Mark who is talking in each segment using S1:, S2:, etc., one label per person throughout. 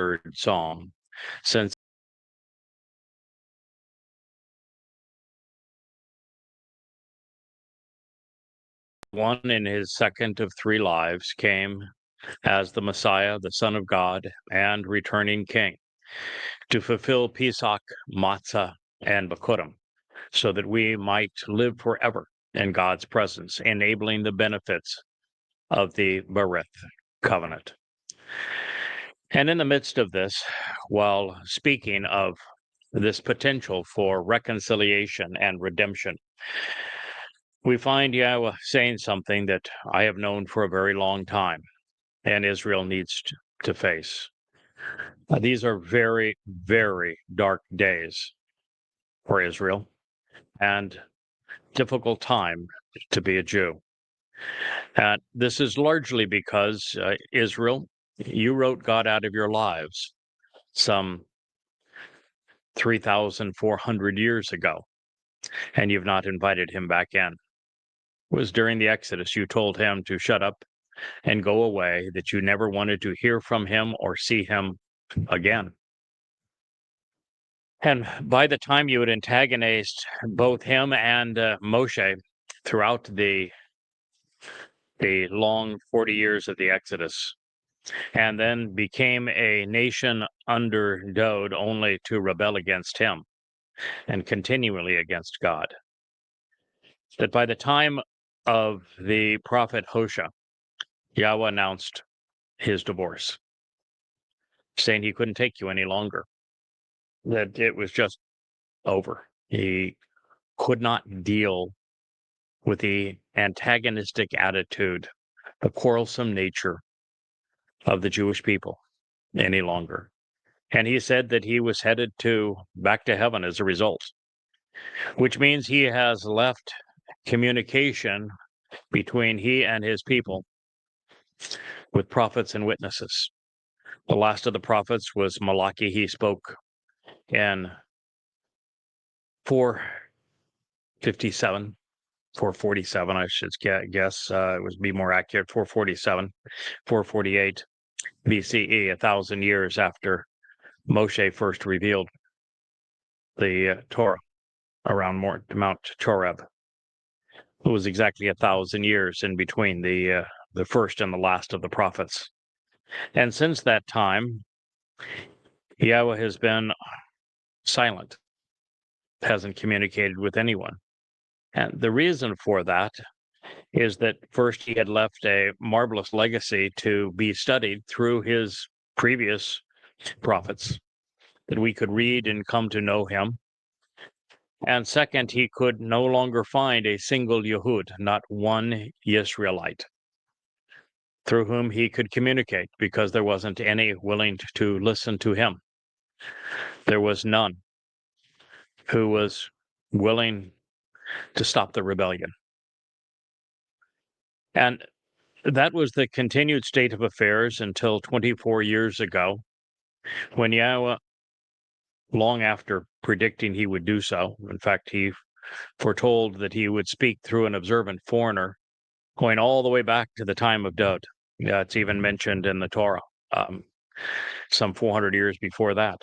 S1: third psalm, since one in his second of three lives came as the Messiah, the Son of God, and returning King, to fulfill Pesach, Matzah, and Bikurim, so that we might live forever in God's presence, enabling the benefits of the Berith covenant. And in the midst of this, while speaking of this potential for reconciliation and redemption, we find Yahweh saying something that I have known for a very long time, and Israel needs to face. These are very, very dark days for Israel, and difficult time to be a Jew. And this is largely because Israel, you wrote God out of your lives some 3,400 years ago, and you've not invited him back in. It was during the Exodus you told him to shut up and go away, that you never wanted to hear from him or see him again. And by the time you had antagonized both him and Moshe throughout the long 40 years of the Exodus, and then became a nation under Dod only to rebel against him and continually against God, that by the time of the prophet Hosea, Yahweh announced his divorce, saying he couldn't take you any longer, that it was just over. He could not deal with the antagonistic attitude, the quarrelsome nature of the Jewish people any longer. And he said that he was headed back to heaven as a result, which means he has left communication between he and his people with prophets and witnesses. The last of the prophets was Malachi. He spoke in 447, 447, I should guess. It would be more accurate, 447, 448 BCE, 1,000 years after Moshe first revealed the Torah around Mount Choreb. It was exactly 1,000 years in between the first and the last of the prophets. And since that time, Yahweh has been silent, hasn't communicated with anyone. And the reason for that is that first he had left a marvelous legacy to be studied through his previous prophets, that we could read and come to know him. And second, he could no longer find a single Yehud, not one Yisraelite, through whom he could communicate, because there wasn't any willing to listen to him. There was none who was willing to stop the rebellion. And that was the continued state of affairs until 24 years ago, when Yahweh, long after predicting he would do so, in fact, he foretold that he would speak through an observant foreigner, going all the way back to the time of Dod. It's even mentioned in the Torah, some 400 years before that.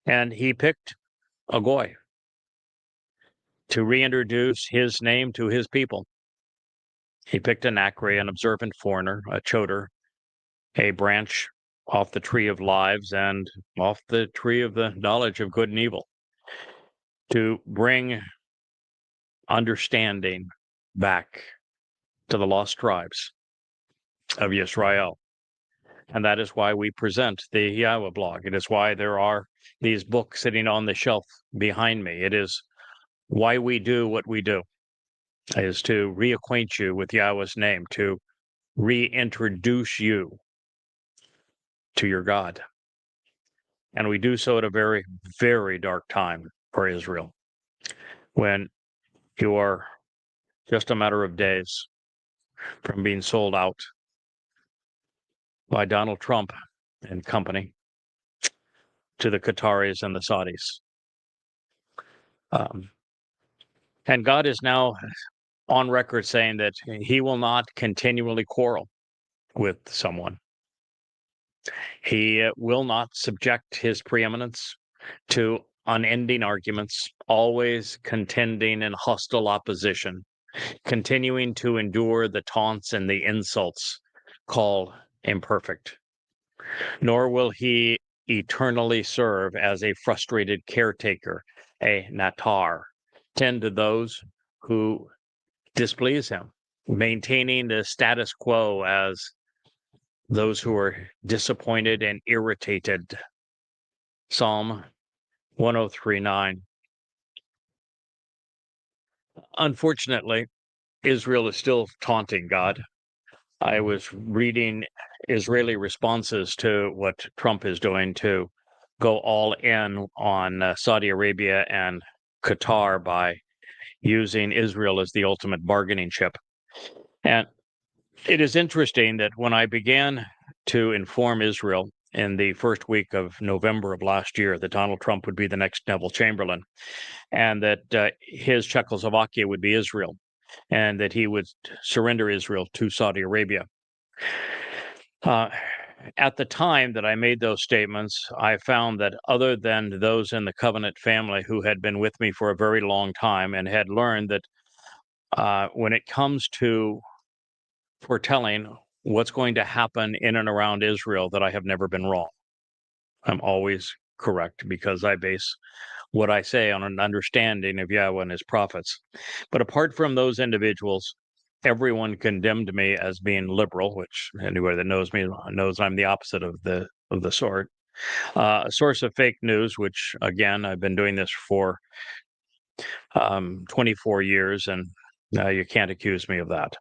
S1: And he picked a goy to reintroduce his name to his people. He picked an Akre, an observant foreigner, a choder, a branch off the tree of lives and off the tree of the knowledge of good and evil, to bring understanding back to the lost tribes of Yisrael. And that is why we present the Yahowah blog. It is why there are these books sitting on the shelf behind me. It is why we do what we do, is to reacquaint you with Yahweh's name, to reintroduce you to your God. And we do so at a very, very dark time for Israel, when you are just a matter of days from being sold out by Donald Trump and company to the Qataris and the Saudis. And God is now on record saying that he will not continually quarrel with someone. He will not subject his preeminence to unending arguments, always contending in hostile opposition, continuing to endure the taunts and the insults called imperfect. Nor will he eternally serve as a frustrated caretaker, a natar, tend to those who displease him, maintaining the status quo as those who are disappointed and irritated. Psalm 103:9. Unfortunately, Israel is still taunting God. I was reading Israeli responses to what Trump is doing to go all in on Saudi Arabia and Qatar by using Israel as the ultimate bargaining chip. And it is interesting that when I began to inform Israel in the first week of November of last year that Donald Trump would be the next Neville Chamberlain, and that his Czechoslovakia would be Israel, and that he would surrender Israel to Saudi Arabia. At the time that I made those statements, I found that other than those in the covenant family who had been with me for a very long time and had learned that when it comes to foretelling what's going to happen in and around Israel, that I have never been wrong. I'm always correct because I base what I say on an understanding of Yahweh and his prophets. But apart from those individuals, everyone condemned me as being liberal, which anybody that knows me knows I'm the opposite of the sort. A source of fake news, which again, I've been doing this for 24 years, and you can't accuse me of that.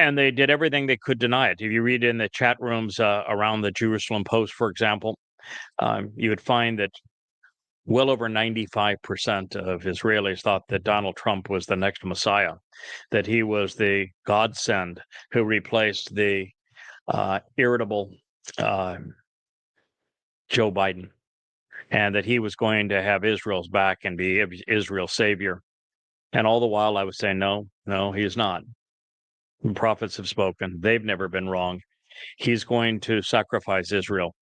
S1: And they did everything they could deny it. If you read in the chat rooms around the Jerusalem Post, for example, you would find that well over 95% of Israelis thought that Donald Trump was the next Messiah, that he was the godsend who replaced the irritable Joe Biden, and that he was going to have Israel's back and be Israel's savior. And all the while I was saying, no, he is not. The prophets have spoken. They've never been wrong. He's going to sacrifice Israel.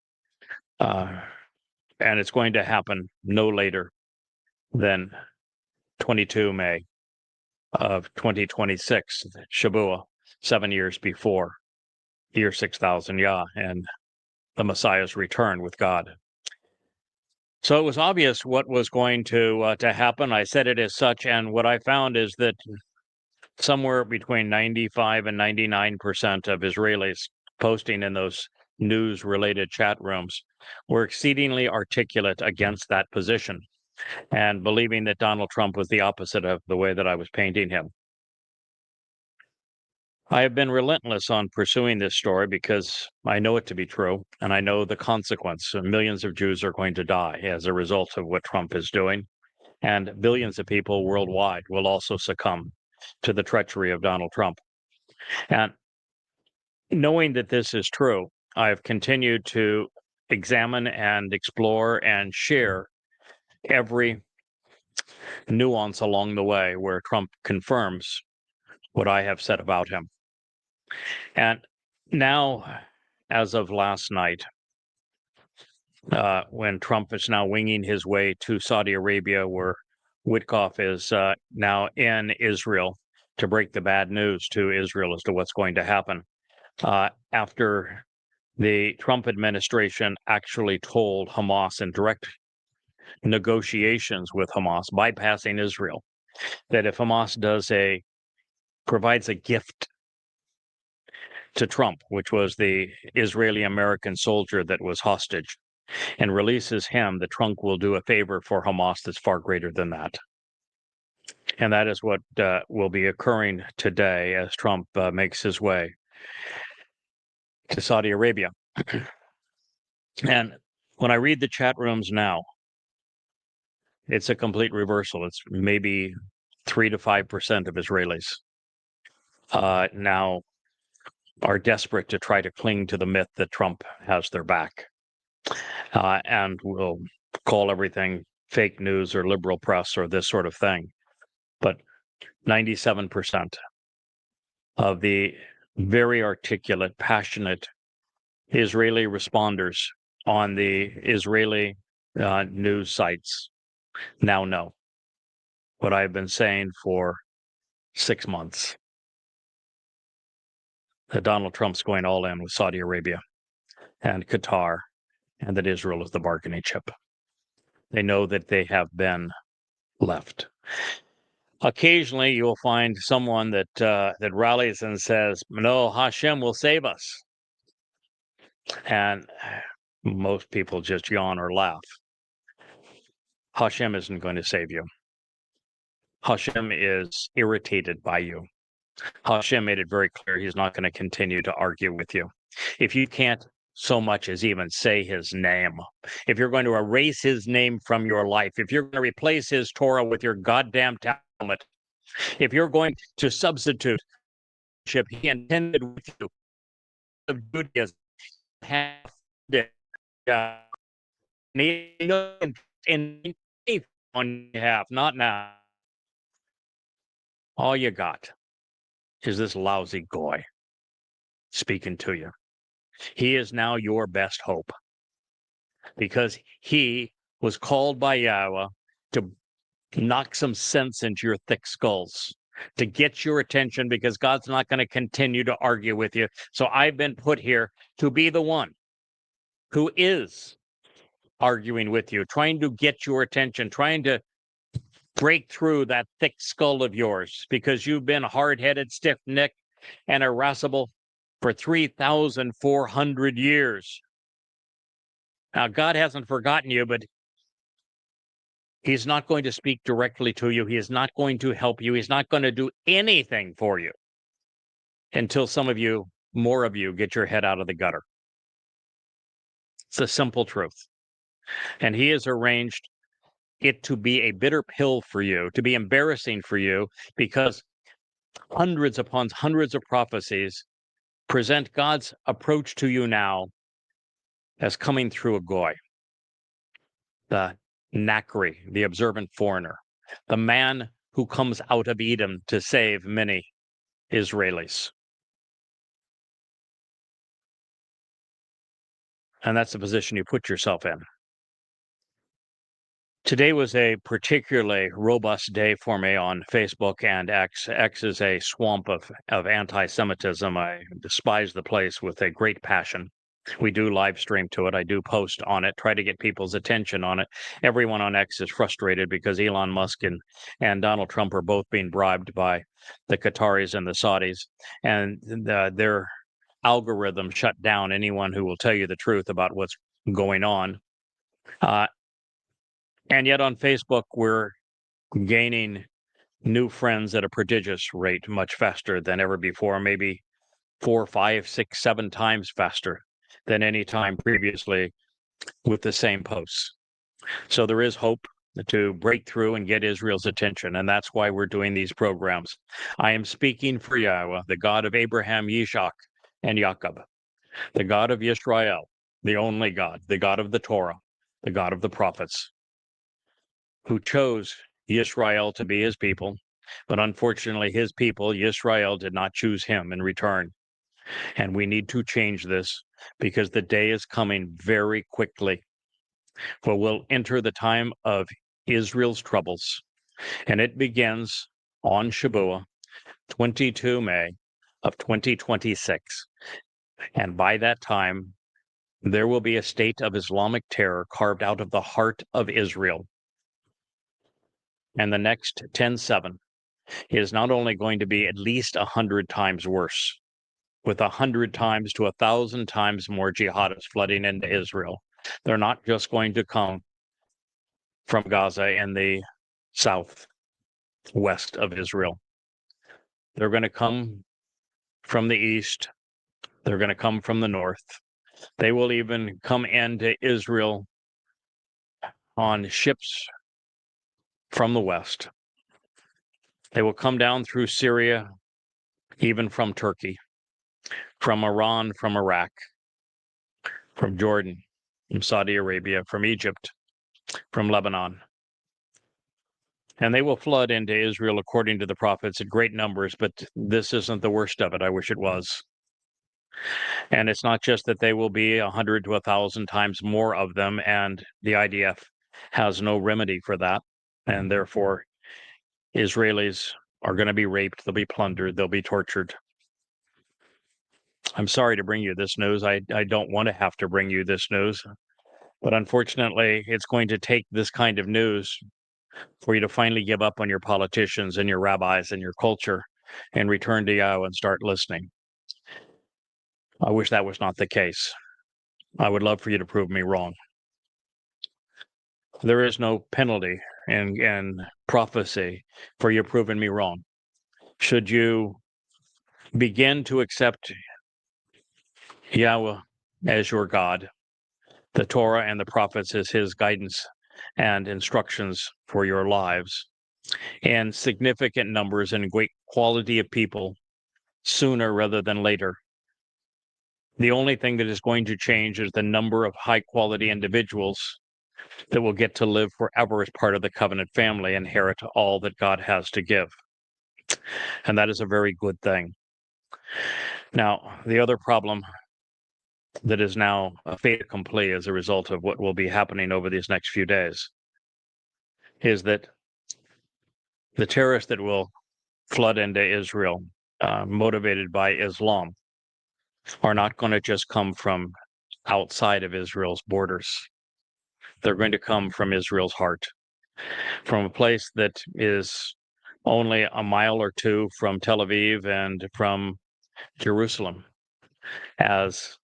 S1: And it's going to happen no later than 22 May of 2026, Shabuah, 7 years before year 6000 Yah and the Messiah's return with God. So it was obvious what was going to happen. I said it as such, and what I found is that somewhere between 95 and 99% of Israelis posting in those news-related chat rooms were exceedingly articulate against that position and believing that Donald Trump was the opposite of the way that I was painting him. I have been relentless on pursuing this story because I know it to be true, and I know the consequence. Millions of Jews are going to die as a result of what Trump is doing, and billions of people worldwide will also succumb to the treachery of Donald Trump. And knowing that this is true, I have continued to examine and explore and share every nuance along the way where Trump confirms what I have said about him. And now, as of last night, when Trump is now winging his way to Saudi Arabia, where Witkoff is now in Israel to break the bad news to Israel as to what's going to happen, after the Trump administration actually told Hamas in direct negotiations with Hamas, bypassing Israel, that if Hamas provides a gift to Trump, which was the Israeli American soldier that was hostage, and releases him, the Trump will do a favor for Hamas that's far greater than that. And that is what will be occurring today as Trump makes his way to Saudi Arabia. And when I read the chat rooms now, it's a complete reversal. It's maybe 3 to 5% of Israelis now are desperate to try to cling to the myth that Trump has their back, and will call everything fake news or liberal press or this sort of thing. But 97% of the very articulate, passionate Israeli responders on the Israeli news sites now know what I've been saying for 6 months, that Donald Trump's going all in with Saudi Arabia and Qatar, and that Israel is the bargaining chip. They know that they have been left. Occasionally, you'll find someone that rallies and says, "No, Hashem will save us," and most people just yawn or laugh. Hashem isn't going to save you. Hashem is irritated by you. Hashem made it very clear he's not going to continue to argue with you. If you can't so much as even say his name, if you're going to erase his name from your life, if you're going to replace his Torah with your goddamn Talmud, if you're going to substitute he intended with you of Judaism, half in on half, not now. All you got is this lousy goy speaking to you. He is now your best hope because he was called by Yahweh to knock some sense into your thick skulls, to get your attention, because God's not going to continue to argue with you. So I've been put here to be the one who is arguing with you, trying to get your attention, trying to break through that thick skull of yours, because you've been hard-headed, stiff-necked, and irascible for 3,400 years. Now, God hasn't forgotten you, but he's not going to speak directly to you. He is not going to help you. He's not going to do anything for you until some of you, more of you, get your head out of the gutter. It's a simple truth. And he has arranged it to be a bitter pill for you, to be embarrassing for you, because hundreds upon hundreds of prophecies present God's approach to you now as coming through a goy, the Nakri, the observant foreigner, the man who comes out of Edom to save many Israelis. And that's the position you put yourself in. Today was a particularly robust day for me on Facebook and X. X is a swamp of anti-Semitism. I despise the place with a great passion. We do live stream to it. I do post on it, try to get people's attention on it. Everyone on X is frustrated because Elon Musk and Donald Trump are both being bribed by the Qataris and the Saudis. And their algorithm shut down anyone who will tell you the truth about what's going on. And yet on Facebook, we're gaining new friends at a prodigious rate, much faster than ever before, maybe 4, 5, 6, 7 times faster than any time previously with the same posts. So there is hope to break through and get Israel's attention, and that's why we're doing these programs. I am speaking for Yahweh, the God of Abraham, Yishak, and Jacob, the God of Israel, the only God, the God of the Torah, the God of the prophets, who chose Yisrael to be his people, but unfortunately his people, Yisrael, did not choose him in return. And we need to change this because the day is coming very quickly where we'll enter the time of Israel's troubles. And it begins on Shabuah, 22 May of 2026. And by that time, there will be a state of Islamic terror carved out of the heart of Israel. And the next 10/7 is not only going to be at least 100 times worse, with 100 times to 1,000 times more jihadists flooding into Israel. They're not just going to come from Gaza and the southwest of Israel. They're going to come from the east. They're going to come from the north. They will even come into Israel on ships from the west. They will come down through Syria, even from Turkey, from Iran, from Iraq, from Jordan, from Saudi Arabia, from Egypt, from Lebanon. And they will flood into Israel, according to the prophets, in great numbers, but this isn't the worst of it. I wish it was. And it's not just that they will be 100 to 1,000 times more of them, and the IDF has no remedy for that. And therefore, Israelis are going to be raped, they'll be plundered, they'll be tortured. I'm sorry to bring you this news. I don't want to have to bring you this news. But unfortunately, it's going to take this kind of news for you to finally give up on your politicians and your rabbis and your culture and return to Yahweh and start listening. I wish that was not the case. I would love for you to prove me wrong. There is no penalty in prophecy for you proving me wrong. Should you begin to accept Yahweh as your God, the Torah and the prophets as his guidance and instructions for your lives, and significant numbers and great quality of people sooner rather than later. The only thing that is going to change is the number of high quality individuals that will get to live forever as part of the covenant family, inherit all that God has to give. And that is a very good thing. Now, the other problem that is now a fait accompli as a result of what will be happening over these next few days is that the terrorists that will flood into Israel, motivated by Islam, are not going to just come from outside of Israel's borders. They're going to come from Israel's heart, from a place that is only a mile or two from Tel Aviv and from Jerusalem, as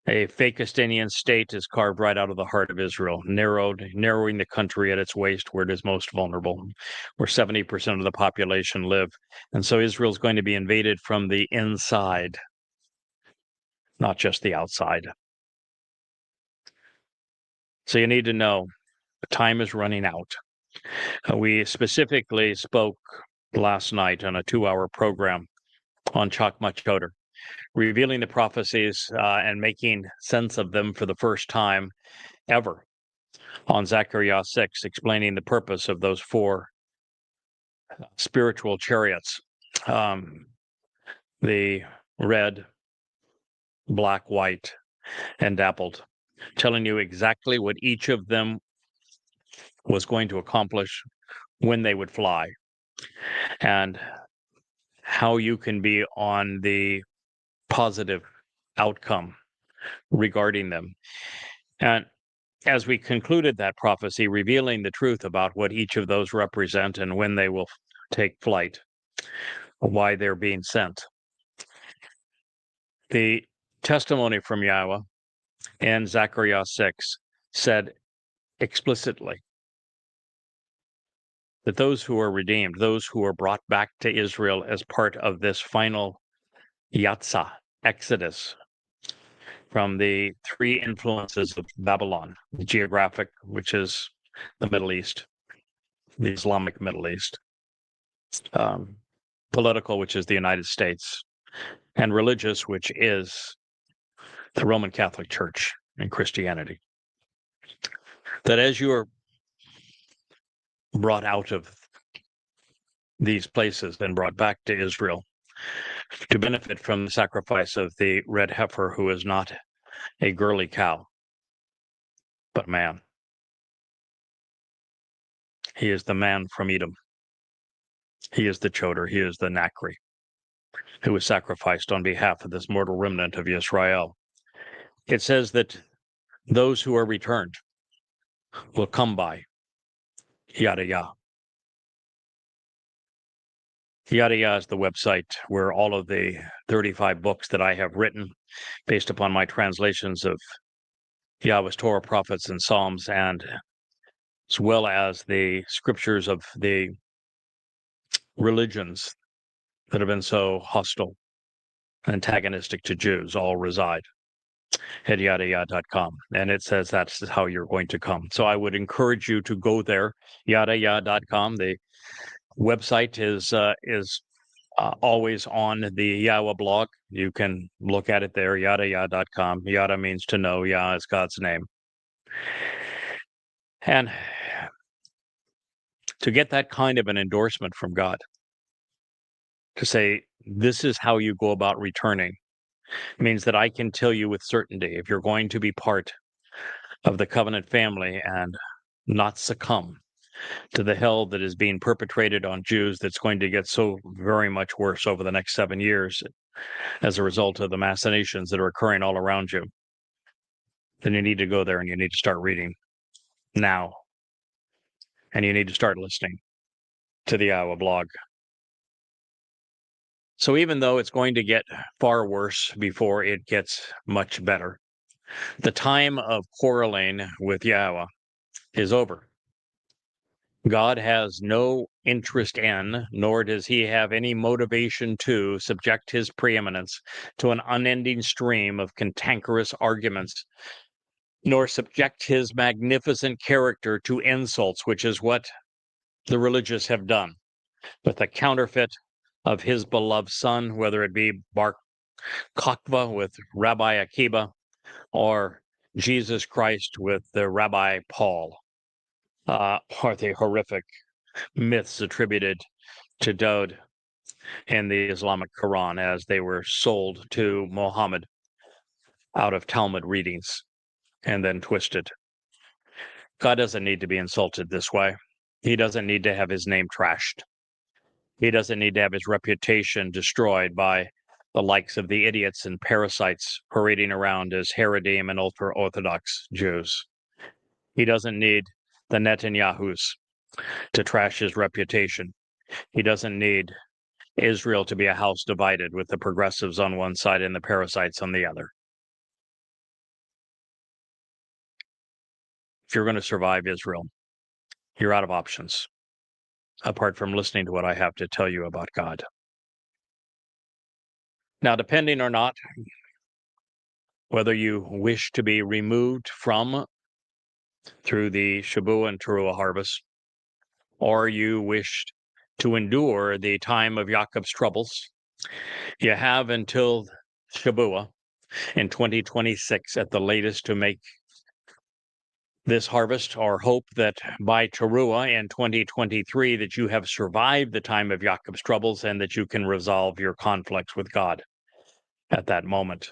S1: a Fakistanian state is carved right out of the heart of Israel, narrowing the country at its waist where it is most vulnerable, where 70% of the population live. And so Israel is going to be invaded from the inside, not just the outside. So you need to know the time is running out. We specifically spoke last night on a 2-hour program on Chakma Choder, revealing the prophecies and making sense of them for the first time ever on Zechariah 6, explaining the purpose of those 4 spiritual chariots, the red, black, white, and dappled, telling you exactly what each of them was going to accomplish, when they would fly, and how you can be on the positive outcome regarding them. And as we concluded that prophecy, revealing the truth about what each of those represent and when they will take flight, why they're being sent, the testimony from Yahweh in Zechariah 6 said explicitly that those who are redeemed, those who are brought back to Israel as part of this final Yatsa, Exodus, from the 3 influences of Babylon, the geographic, which is the Middle East, the Islamic Middle East, political, which is the United States, and religious, which is the Roman Catholic Church and Christianity. That as you are brought out of these places and brought back to Israel to benefit from the sacrifice of the red heifer, who is not a girly cow, but man. He is the man from Edom. He is the Choder. He is the Nakri, who was sacrificed on behalf of this mortal remnant of Israel. It says that those who are returned will come by Yada Yah. Yada Yah is the website where all of the 35 books that I have written, based upon my translations of Yahweh's Torah, prophets, and Psalms, and as well as the scriptures of the religions that have been so hostile, antagonistic to Jews, all reside at YadaYah.com. And it says that's how you're going to come. So I would encourage you to go there, YadaYah.com. The website is always on the Yahweh blog. You can look at it there, YadaYah.com. Yada means to know. Yah is God's name. And to get that kind of an endorsement from God, to say, this is how you go about returning, It means that I can tell you with certainty, if you're going to be part of the covenant family and not succumb to the hell that is being perpetrated on Jews, that's going to get so very much worse over the next 7 years as a result of the machinations that are occurring all around you, then you need to go there and you need to start reading now. And you need to start listening to the YAHOWAH blog. So even though it's going to get far worse before it gets much better, the time of quarreling with YAHOWAH is over. God has no interest in, nor does he have any motivation to, subject his preeminence to an unending stream of cantankerous arguments, nor subject his magnificent character to insults, which is what the religious have done with the counterfeit of his beloved son, whether it be Bar Kokhba with Rabbi Akiba or Jesus Christ with the Rabbi Paul, or the horrific myths attributed to Dawud in the Islamic Quran as they were sold to Muhammad out of Talmud readings and then twisted. God doesn't need to be insulted this way. He doesn't need to have his name trashed. He doesn't need to have his reputation destroyed by the likes of the idiots and parasites parading around as Haredim and ultra-Orthodox Jews. He doesn't need the Netanyahus to trash his reputation. He doesn't need Israel to be a house divided with the progressives on one side and the parasites on the other. If you're going to survive Israel, you're out of options, apart from listening to what I have to tell you about God. Now, depending or not, whether you wish to be removed from through the Shabuah and Towrah harvest, or you wished to endure the time of Yaakov's troubles, you have until Shabuah in 2026 at the latest to make this harvest, or hope that by Towrah in 2023 that you have survived the time of Yaakov's troubles and that you can resolve your conflicts with God at that moment.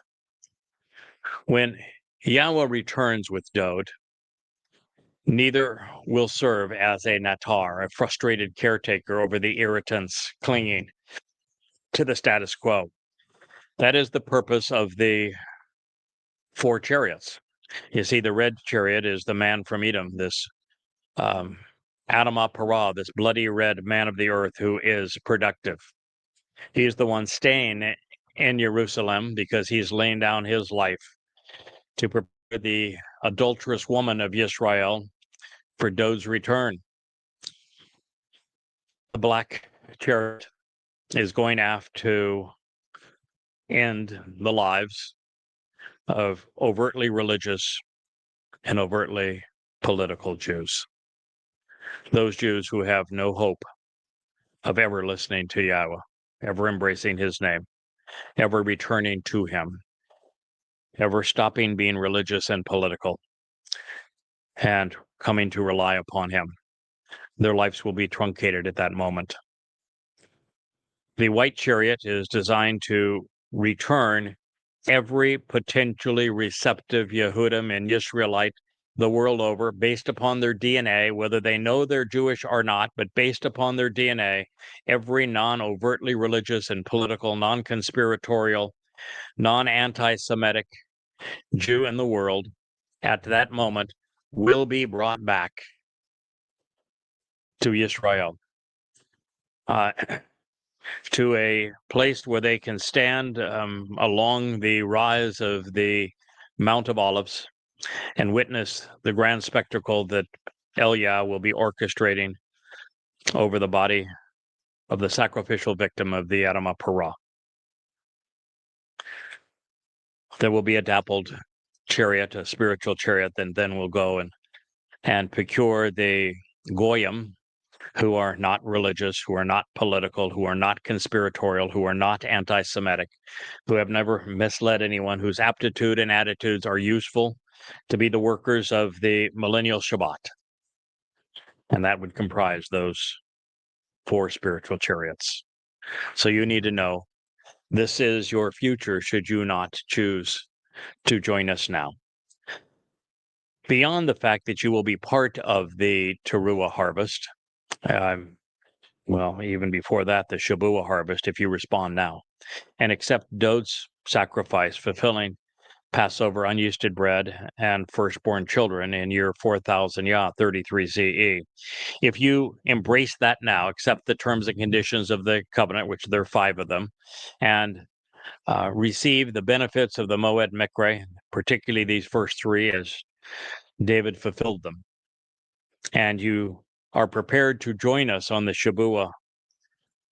S1: When YAHOWAH returns with Dawud, neither will serve as a natar, a frustrated caretaker over the irritants clinging to the status quo. That is the purpose of the 4 chariots. You see, the red chariot is the man from Edom, this Adamah Parah, this bloody red man of the earth who is productive. He's the one staying in Jerusalem because he's laying down his life to prepare the adulterous woman of Israel for Dawud's return. The black chariot is going after to end the lives of overtly religious and overtly political Jews. Those Jews who have no hope of ever listening to YAHOWAH, ever embracing his name, ever returning to him, ever stopping being religious and political, and coming to rely upon him. Their lives will be truncated at that moment. The white chariot is designed to return every potentially receptive Yehudim and Israelite the world over, based upon their DNA, whether they know they're Jewish or not, but based upon their DNA, every non-overtly religious and political, non-conspiratorial, non-anti-Semitic Jew in the world at that moment will be brought back to Israel, to a place where they can stand along the rise of the Mount of Olives and witness the grand spectacle that Eliah will be orchestrating over the body of the sacrificial victim of the Adamah Parah. There will be a dappled chariot, a spiritual chariot, and then we'll go and procure the Goyim, who are not religious, who are not political, who are not conspiratorial, who are not anti-Semitic, who have never misled anyone, whose aptitude and attitudes are useful to be the workers of the millennial Shabat. And that would comprise those 4 spiritual chariots. So you need to know This is your future should you not choose to join us now. Beyond the fact that you will be part of the Towrah harvest, well, even before that, the Shabuah harvest, if you respond now and accept Dod's sacrifice, fulfilling Passover, unyeasted bread, and firstborn children in year 4000 Yah, 33 CE. If you embrace that now, accept the terms and conditions of the covenant, which there are 5 of them, and receive the benefits of the Moed Mikre, particularly these first 3, as David fulfilled them, and you are prepared to join us on the Shabuah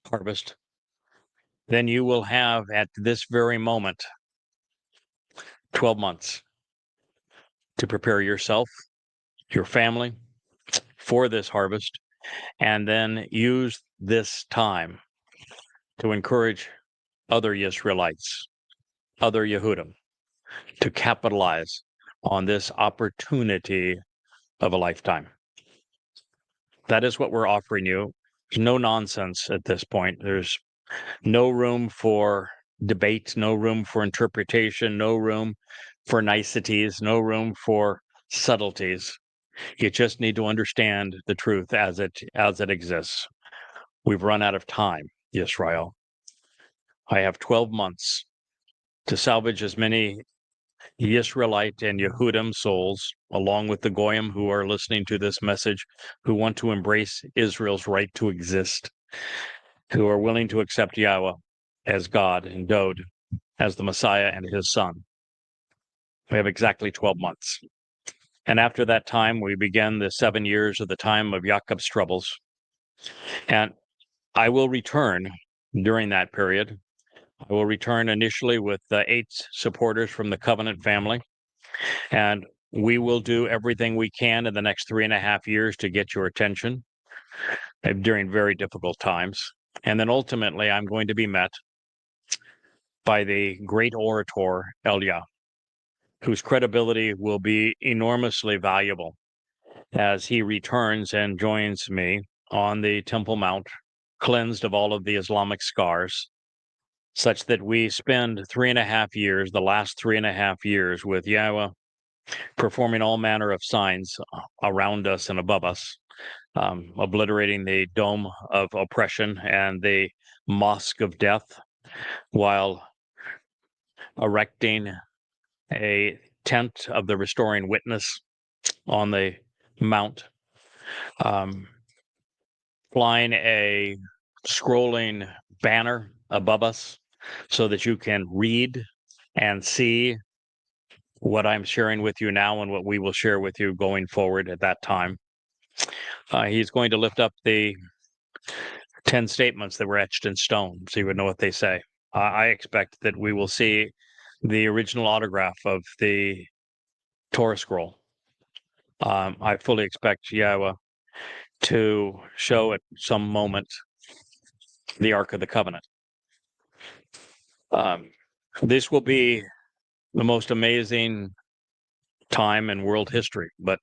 S1: harvest, then you will have at this very moment 12 months to prepare yourself, your family for this harvest, and then use this time to encourage other Israelites, other Yehudim, to capitalize on this opportunity of a lifetime. That is what we're offering you. There's no nonsense at this point. There's no room for debate, no room for interpretation, no room for niceties, no room for subtleties. You just need to understand the truth as it exists. We've run out of time, Israel. I have 12 months to salvage as many Yisraelite and Yehudim souls, along with the Goyim who are listening to this message, who want to embrace Israel's right to exist, who are willing to accept Yahweh as God and Dod as the Messiah and his son. We have exactly 12 months. And after that time, we begin the 7 years of the time of Yaakov's troubles. And I will return during that period. I will return initially with 8 supporters from the Covenant family, and we will do everything we can in the next 3.5 years to get your attention during very difficult times. And then ultimately, I'm going to be met by the great orator, Elia, whose credibility will be enormously valuable as he returns and joins me on the Temple Mount, cleansed of all of the Islamic scars, such that we spend 3.5 years, the last 3.5 years, with Yahweh performing all manner of signs around us and above us, obliterating the dome of oppression and the mosque of death, while erecting a tent of the restoring witness on the mount, flying a scrolling banner above us so that you can read and see what I'm sharing with you now and what we will share with you going forward at that time. He's going to lift up the 10 statements that were etched in stone, so you would know what they say. I expect that we will see the original autograph of the Torah scroll. I fully expect Yahweh to show at some moment the Ark of the Covenant. This will be the most amazing time in world history, but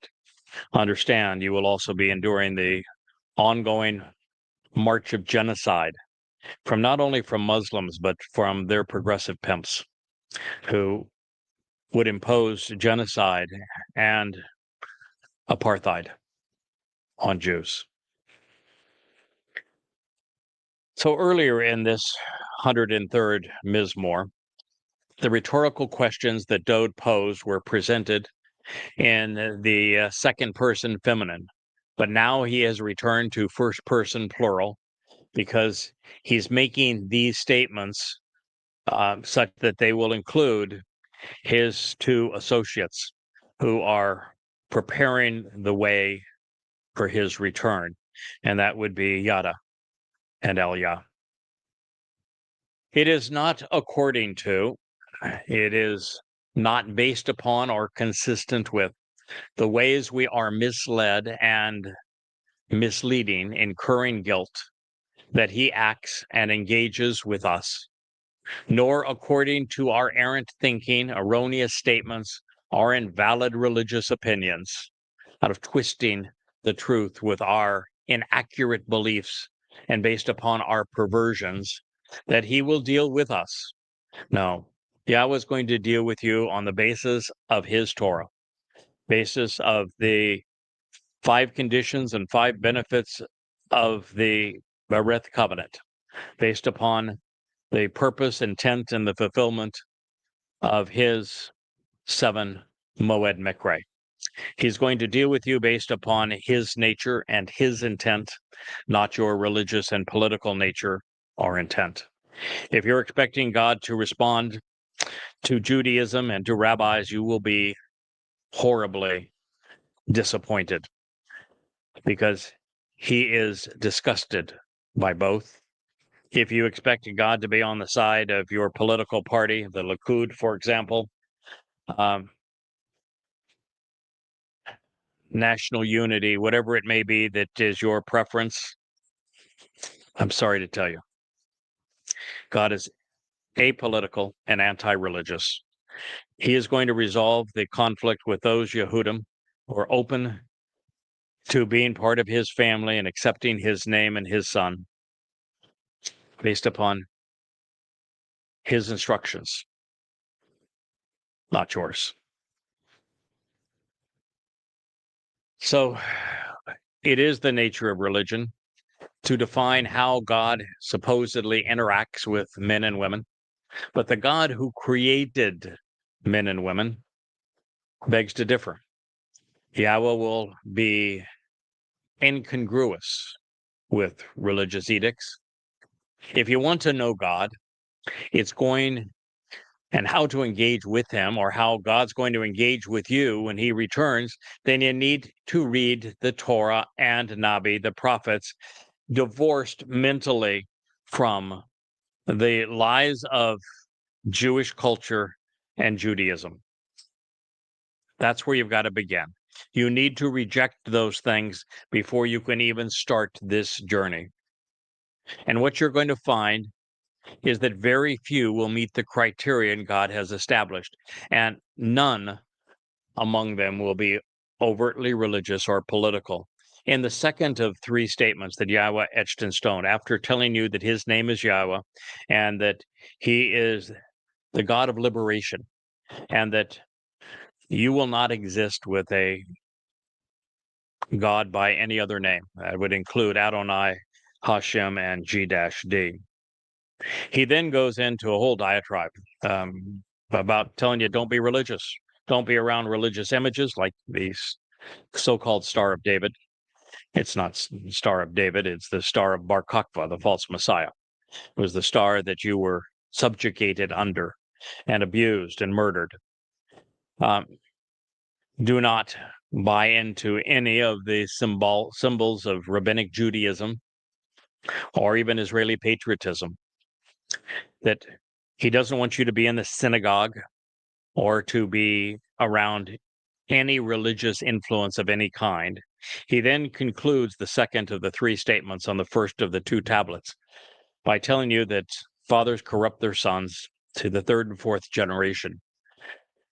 S1: understand you will also be enduring the ongoing march of genocide from not only from Muslims, but from their progressive pimps who would impose genocide and apartheid on Jews. So earlier in this 103rd Mizmor, the rhetorical questions that Dode posed were presented in the second person feminine, but now he has returned to first person plural because he's making these statements such that they will include his 2 associates who are preparing the way for his return, and that would be Yada and Elia. It is not according to, it is not based upon or consistent with the ways we are misled and misleading, incurring guilt, that he acts and engages with us, nor according to our errant thinking, erroneous statements, or invalid religious opinions, out of twisting the truth with our inaccurate beliefs and based upon our perversions, that he will deal with us. No, Yahweh is going to deal with you on the basis of his Torah, basis of the 5 conditions and 5 benefits of the Berith covenant, based upon the purpose, intent, and the fulfillment of his 7 Moed Mikre. He's going to deal with you based upon his nature and his intent, not your religious and political nature or intent. If you're expecting God to respond to Judaism and to rabbis, you will be horribly disappointed, because he is disgusted by both. If you expect God to be on the side of your political party, the Likud, for example, national unity, whatever it may be that is your preference, I'm sorry to tell you, God is apolitical and anti-religious. He is going to resolve the conflict with those Yehudim who are open to being part of his family and accepting his name and his son based upon his instructions, not yours. So it is the nature of religion to define how God supposedly interacts with men and women. But the God who created men and women begs to differ. Yahweh will be incongruous with religious edicts. If you want to know God, it's going and how to engage with him, or how God's going to engage with you when he returns, then you need to read the Torah and Nabi, the prophets, divorced mentally from the lies of Jewish culture and Judaism. That's where you've got to begin. You need to reject those things before you can even start this journey. And what you're going to find is that very few will meet the criterion God has established, and none among them will be overtly religious or political. In the second of 3 statements that Yahweh etched in stone, after telling you that his name is Yahweh and that he is the God of liberation, and that you will not exist with a God by any other name. That would include Adonai, Hashem, and G-D. He then goes into a whole diatribe about telling you, don't be religious. Don't be around religious images like the so-called Star of David. It's not Star of David. It's the Star of Bar Kokhba, the false Messiah. It was the star that you were subjugated under and abused and murdered. Do not buy into any of the symbols of rabbinic Judaism or even Israeli patriotism. That he doesn't want you to be in the synagogue or to be around any religious influence of any kind. He then concludes the second of the 3 statements on the first of the 2 tablets by telling you that fathers corrupt their sons to the 3rd and 4th generation,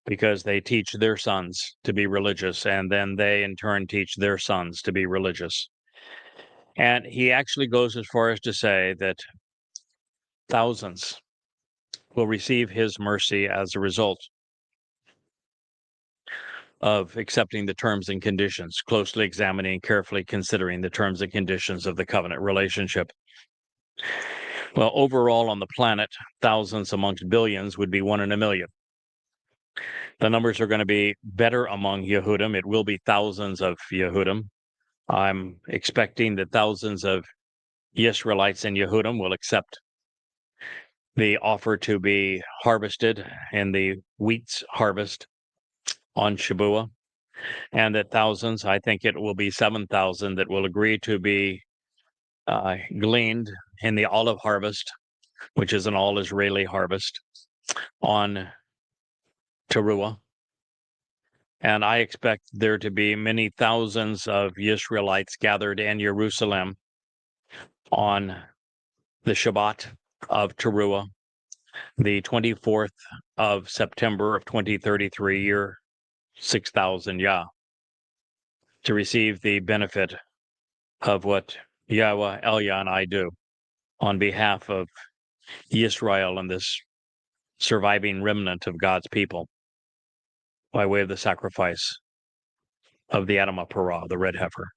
S1: because they teach their sons to be religious, and then they in turn teach their sons to be religious. And he actually goes as far as to say that thousands will receive his mercy as a result of accepting the terms and conditions, closely examining and carefully considering the terms and conditions of the covenant relationship. Well, overall on the planet, thousands amongst billions would be 1 in a million. The numbers are going to be better among Yehudim. It will be thousands of Yehudim. I'm expecting that thousands of Israelites and Yehudim will accept the offer to be harvested in the wheat's harvest on Shabuah, and that thousands, I think it will be 7,000, that will agree to be gleaned in the olive harvest, which is an all-Israeli harvest, on Towrah. And I expect there to be many thousands of Israelites gathered in Jerusalem on the Shabat of Towrah, the 24th of September of 2033, year 6000 Yah, to receive the benefit of what Yahweh, Elia, and I do on behalf of Yisrael and this surviving remnant of God's people by way of the sacrifice of the Adamah Parah, the red heifer.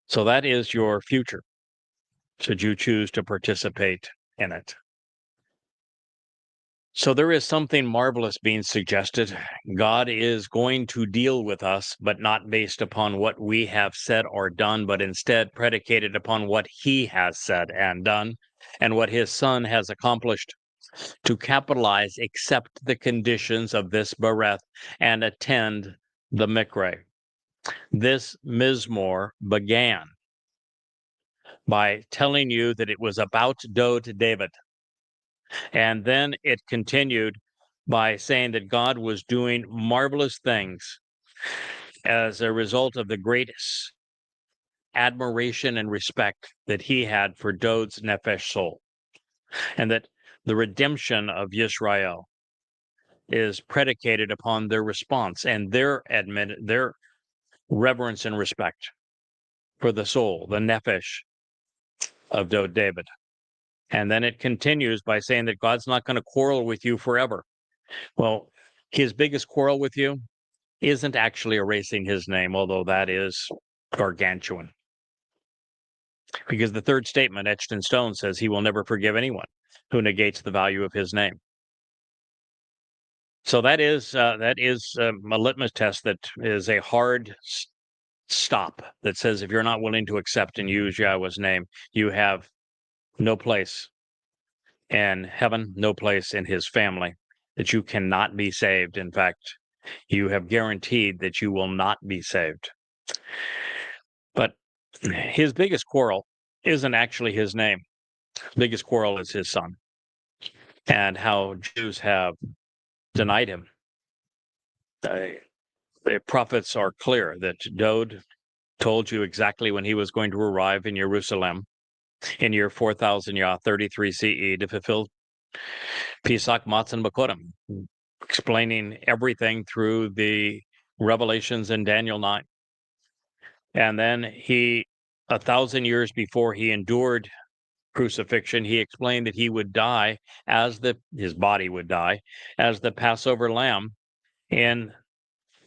S1: So that is your future, should you choose to participate in it. So there is something marvelous being suggested. God is going to deal with us, but not based upon what we have said or done, but instead predicated upon what he has said and done and what his son has accomplished. To capitalize, accept the conditions of this bereth and attend the mikre. This mizmor began by telling you that it was about Dod David. And then it continued by saying that God was doing marvelous things as a result of the greatest admiration and respect that he had for Dod's nefesh soul. And that the redemption of Yisrael is predicated upon their response and their reverence and respect for the soul, the nefesh of Dod David. And then it continues by saying that God's not going to quarrel with you forever. Well, his biggest quarrel with you isn't actually erasing his name, although that is gargantuan. Because the third statement etched in stone says he will never forgive anyone who negates the value of his name. So that is a litmus test that is a hard stop that says if you're not willing to accept and use Yahweh's name, you have no place in heaven, no place in his family, that you cannot be saved. In fact, you have guaranteed that you will not be saved. But his biggest quarrel isn't actually his name. His biggest quarrel is his son and how Jews have denied him. The prophets are clear that Dod told you exactly when he was going to arrive in Jerusalem in year 4000 Yah 33 CE to fulfill Pesach Matzon Bakodim, explaining everything through the revelations in Daniel 9. And then he, 1,000 years before he endured crucifixion, he explained that he would die his body would die as the Passover lamb in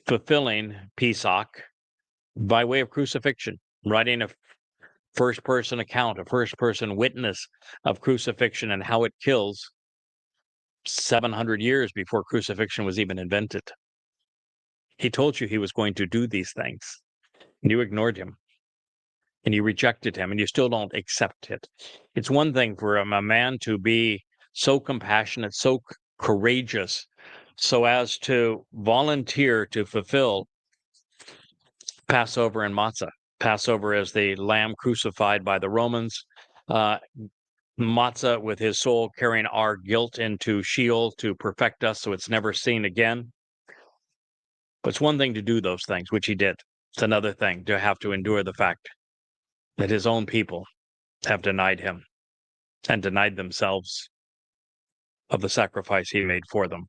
S1: fulfilling Pesach by way of crucifixion, writing a first-person account, a first-person witness of crucifixion and how it kills 700 years before crucifixion was even invented. He told you he was going to do these things, and you ignored him, and you rejected him, and you still don't accept it. It's one thing for a man to be so compassionate, so courageous, so as to volunteer to fulfill Passover and matzah. Passover as the lamb crucified by the Romans, matzah with his soul carrying our guilt into Sheol to perfect us so it's never seen again. But it's one thing to do those things, which he did. It's another thing to have to endure the fact that his own people have denied him and denied themselves of the sacrifice he made for them.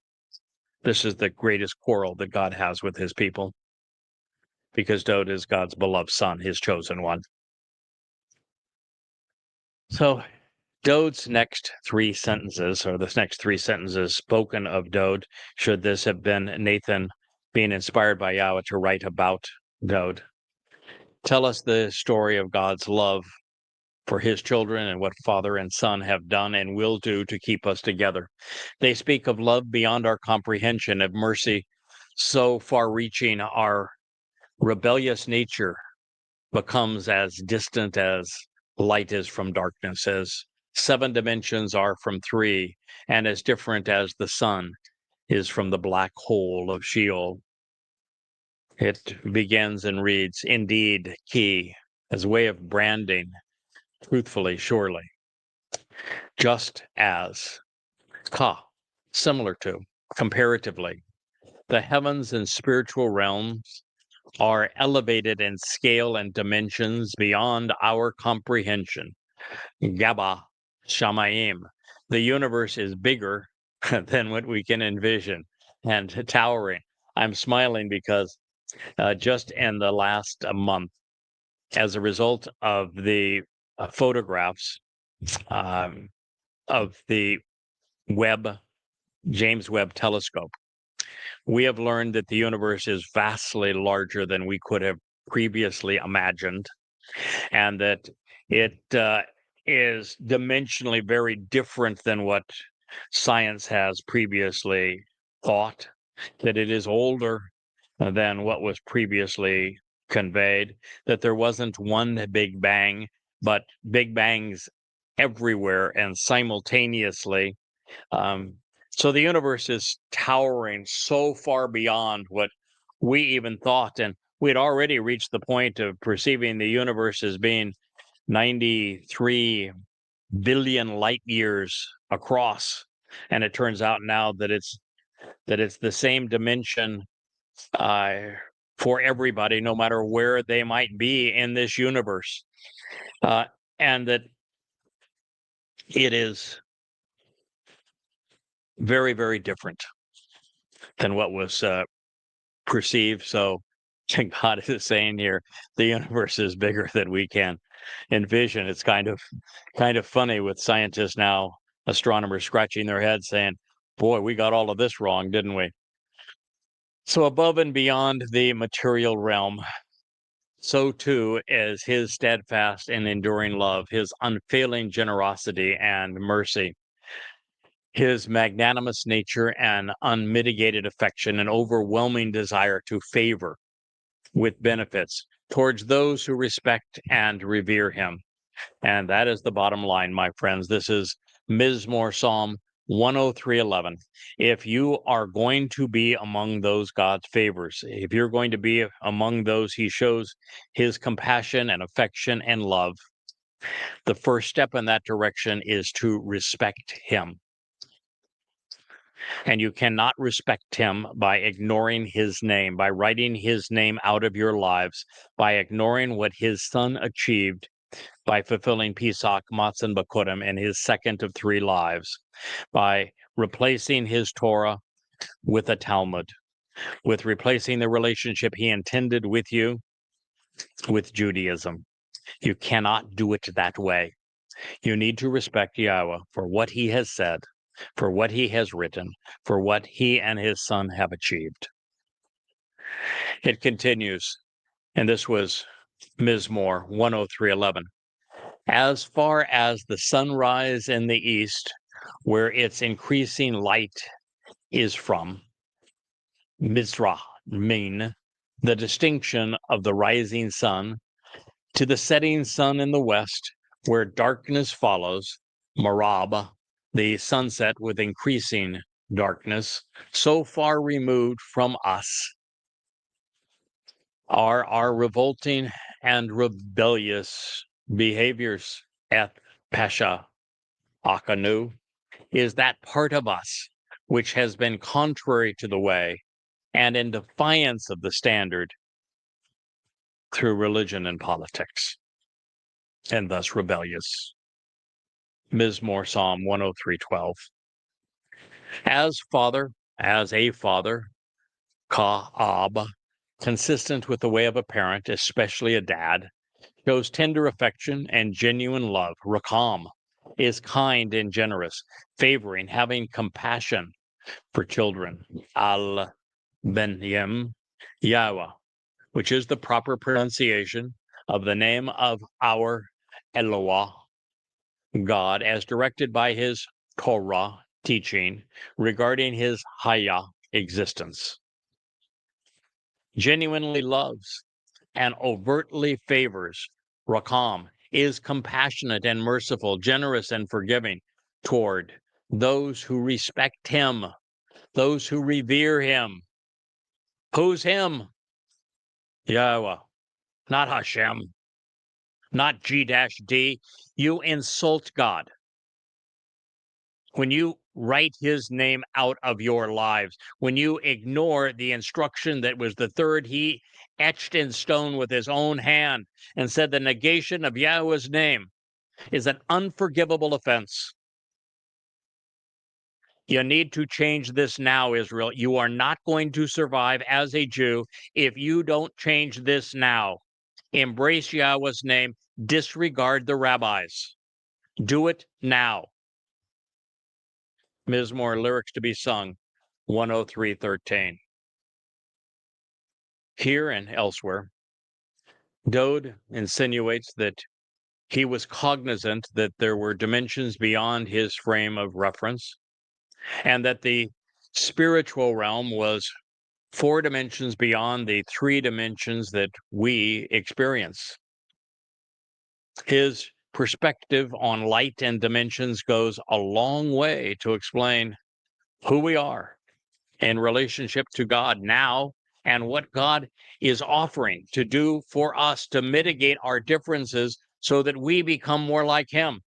S1: This is the greatest quarrel that God has with his people, because Dod is God's beloved son, his chosen one. So Dod's next three sentences, or the next three sentences spoken of Dod, should this have been Nathan being inspired by Yahweh to write about Dod, tell us the story of God's love for his children and what father and son have done and will do to keep us together. They speak of love beyond our comprehension, of mercy so far-reaching our rebellious nature becomes as distant as light is from darkness, as 7 dimensions are from 3, and as different as the sun is from the black hole of Sheol. It begins and reads, indeed, key, as a way of branding, truthfully, surely, just as, ka, similar to, comparatively, the heavens and spiritual realms are elevated in scale and dimensions beyond our comprehension. Gaba, Shamayim, the universe is bigger than what we can envision and towering. I'm smiling because just in the last month, as a result of the photographs of the James Webb telescope, we have learned that the universe is vastly larger than we could have previously imagined, and that it is dimensionally very different than what science has previously thought, that it is older than what was previously conveyed, that there wasn't one big bang, but big bangs everywhere and simultaneously. So the universe is towering so far beyond what we even thought. And we had already reached the point of perceiving the universe as being 93 billion light years across. And it turns out now that it's the same dimension for everybody, no matter where they might be in this universe. And that it is very, very different than what was perceived. So God is saying here, the universe is bigger than we can envision. It's kind of funny with scientists now, astronomers scratching their heads saying, boy, we got all of this wrong, didn't we? So above and beyond the material realm, so too is his steadfast and enduring love, his unfailing generosity and mercy, his magnanimous nature and unmitigated affection and overwhelming desire to favor with benefits towards those who respect and revere him. And that is the bottom line, my friends. This is Mizmor Psalm 103:11. If you are going to be among those God's favors, if you're going to be among those he shows his compassion and affection and love, the first step in that direction is to respect him. And you cannot respect him by ignoring his name, by writing his name out of your lives, by ignoring what his son achieved, by fulfilling Pesach, Matzah, Bakurim in his second of 3 lives, by replacing his Torah with a Talmud, with replacing the relationship he intended with you with Judaism. You cannot do it that way. You need to respect Yahweh for what he has said, for what he has written, for what he and his son have achieved. It continues, and this was Mizmor 103:11. As far as the sunrise in the east, where its increasing light is from, Mizrah, mean, the distinction of the rising sun, to the setting sun in the west, where darkness follows, Marab, the sunset with increasing darkness, so far removed from us, are our revolting and rebellious behaviors. At Pesha Akanu is that part of us which has been contrary to the way and in defiance of the standard through religion and politics, and thus rebellious. Mizmor Psalm 103:12. As a father, Ka'ab, consistent with the way of a parent, especially a dad, shows tender affection and genuine love. Rakam is kind and generous, favoring, having compassion for children. Al Benyim Yahweh, which is the proper pronunciation of the name of our Elohah, God, as directed by his Torah teaching regarding his Haya existence. Genuinely loves and overtly favors. Rakam is compassionate and merciful, generous and forgiving toward those who respect him, those who revere him. Who's him? Yahweh, not Hashem, not G-D. You insult God when you write his name out of your lives, when you ignore the instruction that was the third he etched in stone with his own hand and said the negation of Yahweh's name is an unforgivable offense. You need to change this now, Israel. You are not going to survive as a Jew if you don't change this now. Embrace Yahweh's name, disregard the rabbis. Do it now. Mizmor, lyrics to be sung, 103:13. Here and elsewhere, Dode insinuates that he was cognizant that there were dimensions beyond his frame of reference, and that the spiritual realm was 4 dimensions beyond the 3 dimensions that we experience. His perspective on light and dimensions goes a long way to explain who we are in relationship to God now and what God is offering to do for us to mitigate our differences so that we become more like him.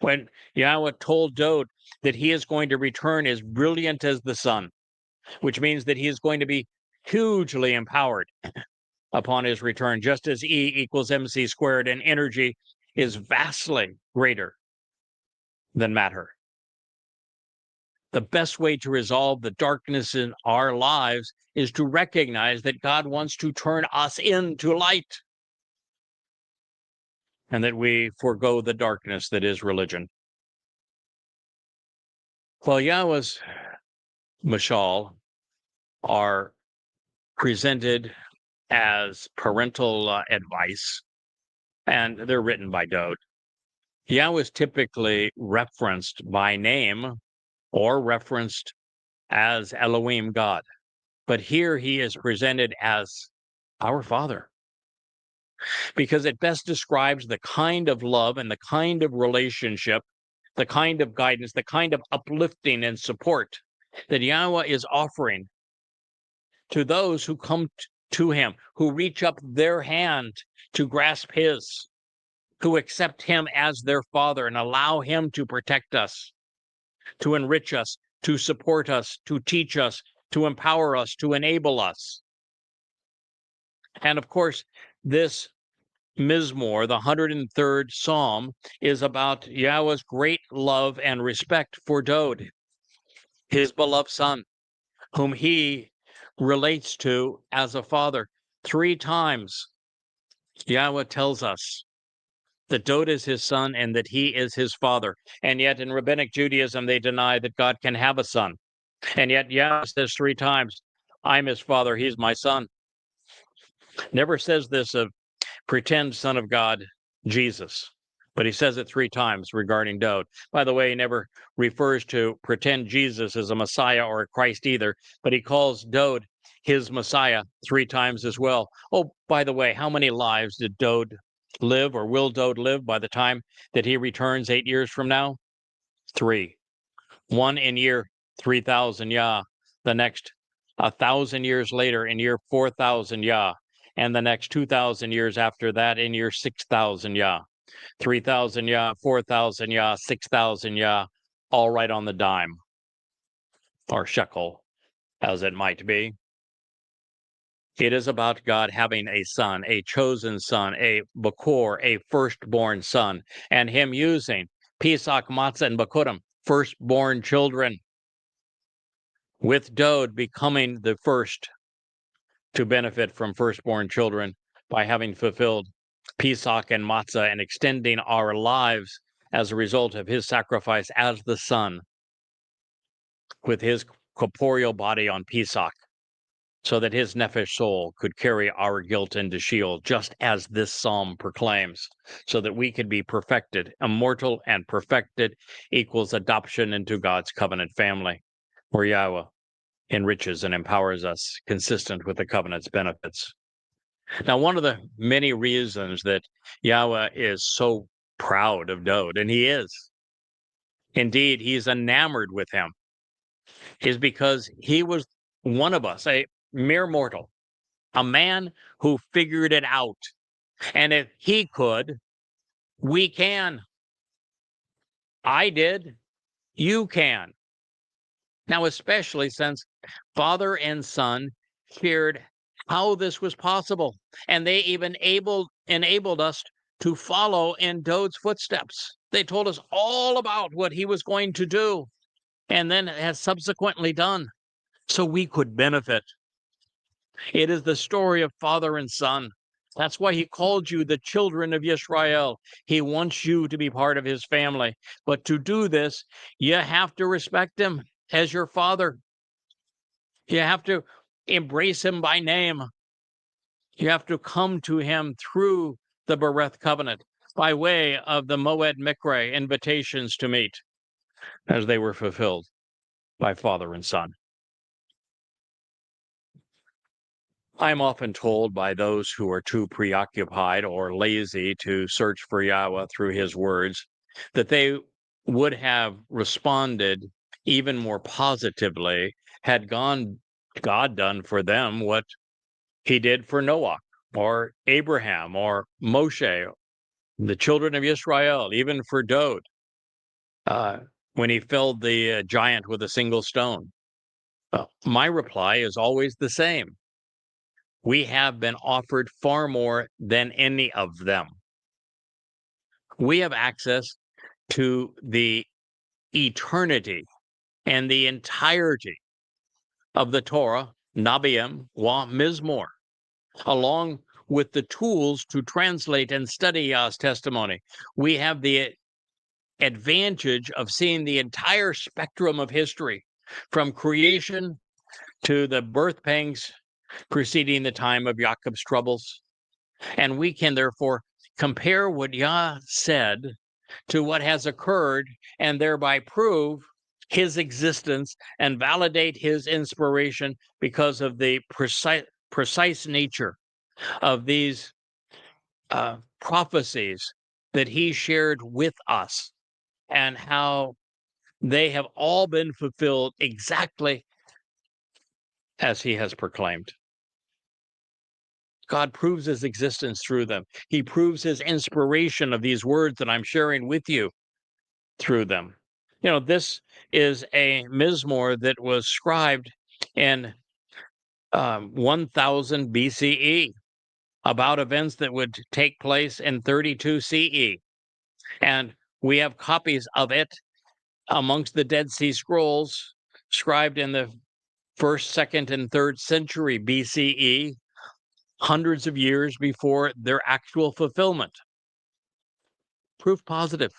S1: When Yahweh told Dode that he is going to return as brilliant as the sun, which means that he is going to be hugely empowered upon his return, just as E equals mc squared, and energy is vastly greater than matter. The best way to resolve the darkness in our lives is to recognize that God wants to turn us into light, and that we forego the darkness that is religion. While Yahweh's mashal are presented as parental advice, and they're written by Dode, Yahweh is typically referenced by name or referenced as Elohim, God. But here he is presented as our Father, because it best describes the kind of love and the kind of relationship, the kind of guidance, the kind of uplifting and support that Yahweh is offering to those who come to him, who reach up their hand to grasp his, who accept him as their Father and allow him to protect us, to enrich us, to support us, to teach us, to empower us, to enable us. And of course, this Mizmor, the 103rd Psalm, is about Yahweh's great love and respect for Dode, his beloved son, whom he relates to as a father. 3 times, Yahweh tells us that Dode is his son and that he is his father. And yet in Rabbinic Judaism, they deny that God can have a son. And yet Yahweh says 3 times, I'm his father, he's my son. Never says this of pretend son of God, Jesus, but he says it 3 times regarding Dode. By the way, he never refers to pretend Jesus as a Messiah or a Christ either, but he calls Dode his Messiah 3 times as well. Oh, by the way, how many lives did Dode live, or will Dode live by the time that he returns 8 years from now? 3. 1 in year 3000 Yah, the next 1,000 years later in year 4000 Yah, and the next 2,000 years after that in year 6,000 Yah. 3,000 Yah, 4,000 Yah, 6,000 Yah, all right on the dime, or shekel, as it might be. It is about God having a son, a chosen son, a Bakor, a firstborn son, and him using Pesach, Matzah, and Bakurim, firstborn children, with Dode becoming the first to benefit from firstborn children by having fulfilled Pesach and Matzah and extending our lives as a result of his sacrifice as the Son with his corporeal body on Pesach, so that his nephesh soul could carry our guilt into Sheol, just as this psalm proclaims, so that we could be perfected. Immortal and perfected equals adoption into God's covenant family, where Yahweh enriches and empowers us consistent with the covenant's benefits. Now, one of the many reasons that Yahweh is so proud of Dode, and he is, indeed, he's enamored with him, is because he was one of us, a mere mortal, a man who figured it out. And if he could, we can. I did. You can. Now, especially since father and son shared how this was possible, and they even enabled us to follow in Dode's footsteps. They told us all about what he was going to do and then has subsequently done, so we could benefit. It is the story of father and son, That's why he called you the children of Israel. He wants you to be part of his family. But to do this, you have to respect him as your father. You have to embrace him by name. You have to come to him through the Bereth covenant by way of the Moed Mikre invitations to meet as they were fulfilled by father and son. I'm often told by those who are too preoccupied or lazy to search for Yahweh through his words that they would have responded even more positively had God done for them what he did for Noah or Abraham or Moshe, the children of Israel, even for Dode, when he felled the giant with a single stone. My reply is always the same. We have been offered far more than any of them. We have access to the eternity and the entirety of the Torah, Nabiim, Wa Mizmor, along with the tools to translate and study Yah's testimony. We have the advantage of seeing the entire spectrum of history, from creation to the birth pangs preceding the time of Jacob's troubles. And we can therefore compare what Yah said to what has occurred and thereby prove his existence and validate his inspiration because of the precise nature of these prophecies that he shared with us and how they have all been fulfilled exactly as he has proclaimed. God proves his existence through them. He proves his inspiration of these words that I'm sharing with you through them. You know, this is a Mizmor that was scribed in 1000 BCE about events that would take place in 32 CE. And we have copies of it amongst the Dead Sea Scrolls, scribed in the 1st, 2nd, and 3rd century BCE, hundreds of years before their actual fulfillment. Proof positive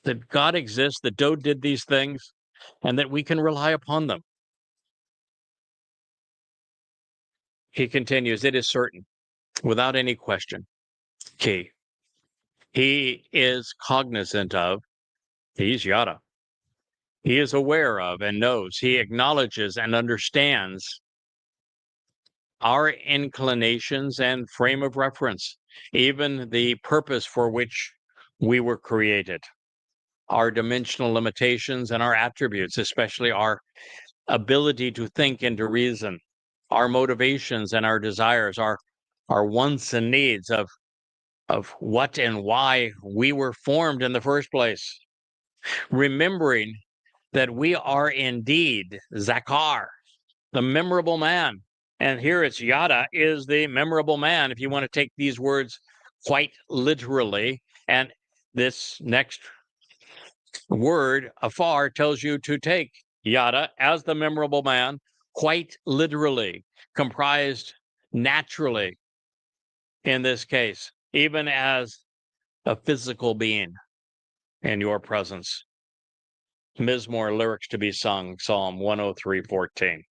S1: that God exists, that Dode did these things, and that we can rely upon them. He continues, it is certain, without any question, key. He is cognizant of, he's Yada. He is aware of and knows, he acknowledges and understands our inclinations and frame of reference, even the purpose for which we were created, our dimensional limitations and our attributes, especially our ability to think and to reason, our motivations and our desires, our wants and needs of what and why we were formed in the first place. Remembering that we are indeed Zakar, the memorable man. And here it's Yada is the memorable man, if you want to take these words quite literally. And this next word, afar, tells you to take Yada as the memorable man quite literally, comprised naturally in this case, even as a physical being in your presence. Mizmor, lyrics to be sung, Psalm 103:14.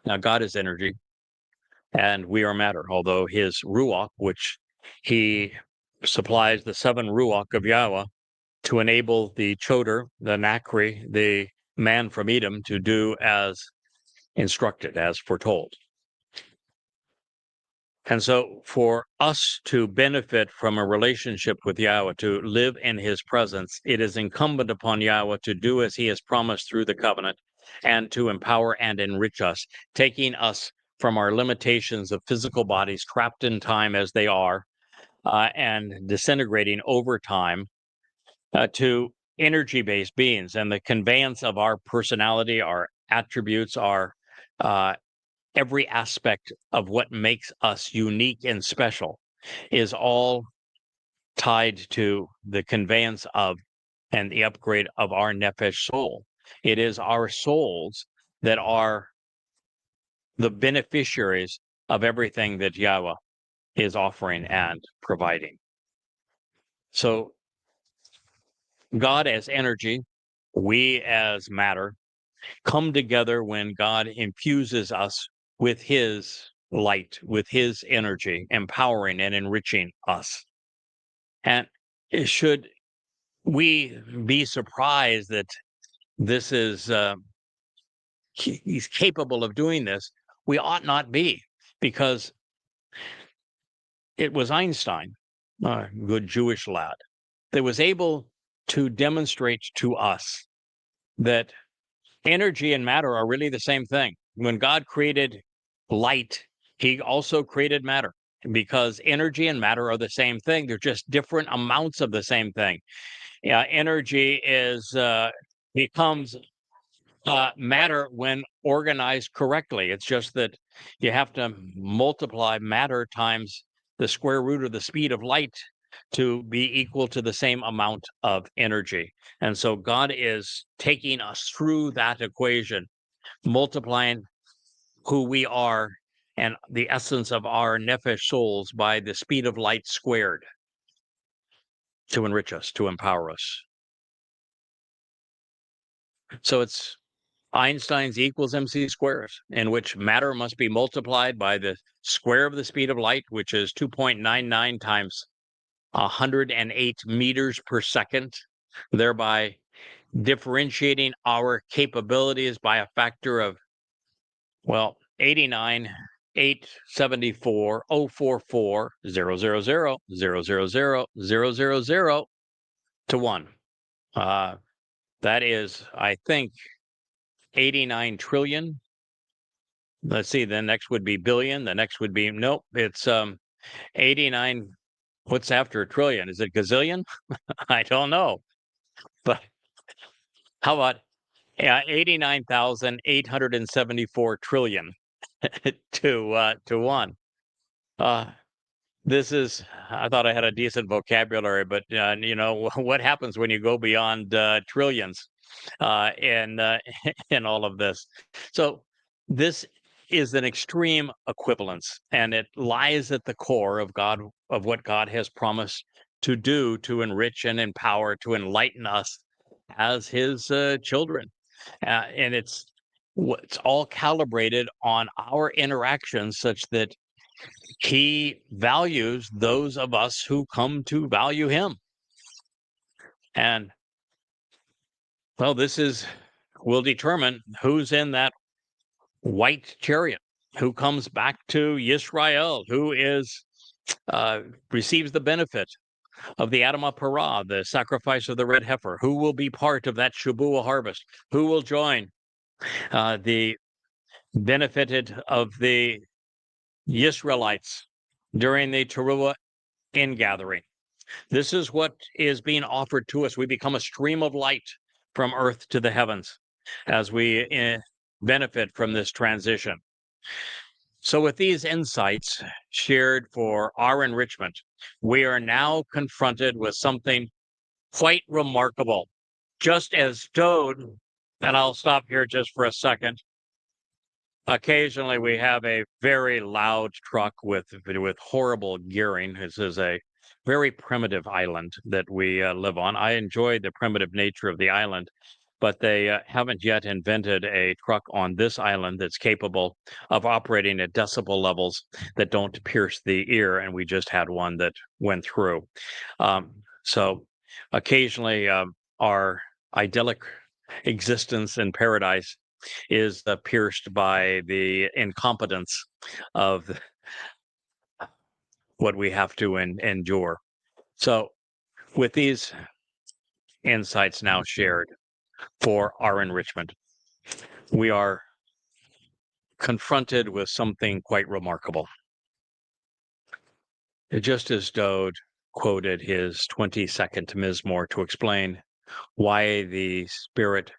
S1: Now, God is energy, and we are matter, although his Ruach, which he supplies the 7 Ruach of Yahweh to enable the Choder, the Nakri, the man from Edom, to do as instructed, as foretold. And so for us to benefit from a relationship with Yahweh, to live in his presence, it is incumbent upon Yahweh to do as he has promised through the covenant and to empower and enrich us, taking us from our limitations of physical bodies trapped in time as they are and disintegrating over time to energy-based beings, and the conveyance of our personality, our attributes, our every aspect of what makes us unique and special is all tied to the conveyance of and the upgrade of our nephesh soul. It is our souls that are the beneficiaries of everything that Yahweh is offering and providing. So God as energy, we as matter, come together when God infuses us with his light, with his energy, empowering and enriching us. And should we be surprised that this is he's capable of doing this? We ought not be, because it was Einstein, a good Jewish lad, that was able to demonstrate to us that energy and matter are really the same thing. When God created light, he also created matter, because energy and matter are the same thing. They're just different amounts of the same thing. Energy becomes matter when organized correctly. It's just that you have to multiply matter times the square root of the speed of light to be equal to the same amount of energy. And so God is taking us through that equation, multiplying who we are and the essence of our nephesh souls by the speed of light squared, to enrich us, to empower us. So it's Einstein's equals MC squares, in which matter must be multiplied by the square of the speed of light, which is 2.99 times 108 meters per second, thereby differentiating our capabilities by a factor of, 89, 874, 044, 000, 000 to 1. That is, I think, 89 trillion. Let's see, the next would be billion. The next would be, nope, it's 89. What's after a trillion? Is it gazillion? I don't know. But how about 89,874 trillion to 1? This is, I thought I had a decent vocabulary, but what happens when you go beyond trillions in in all of this? So this is an extreme equivalence, and it lies at the core of what God has promised to do to enrich and empower, to enlighten us as his children. And it's all calibrated on our interactions, such that he values those of us who come to value him. And this will determine who's in that white chariot, who comes back to Yisrael, who receives the benefit of the Adamah Parah, the sacrifice of the red heifer, who will be part of that Shabuah harvest, who will join the benefited of the Israelites during the Towrah ingathering. This is what is being offered to us. We become a stream of light from earth to the heavens as we benefit from this transition. So with these insights shared for our enrichment, we are now confronted with something quite remarkable. Just as Dode, and I'll stop here just for a second. Occasionally we have a very loud truck with horrible gearing. This is a very primitive island that we live on. I enjoy the primitive nature of the island, but they haven't yet invented a truck on this island that's capable of operating at decibel levels that don't pierce the ear, and we just had one that went through. So occasionally our idyllic existence in paradise is pierced by the incompetence of what we have to endure. So with these insights now shared for our enrichment, we are confronted with something quite remarkable. Just as Dode quoted his 22nd Mizmor to explain why the Spirit,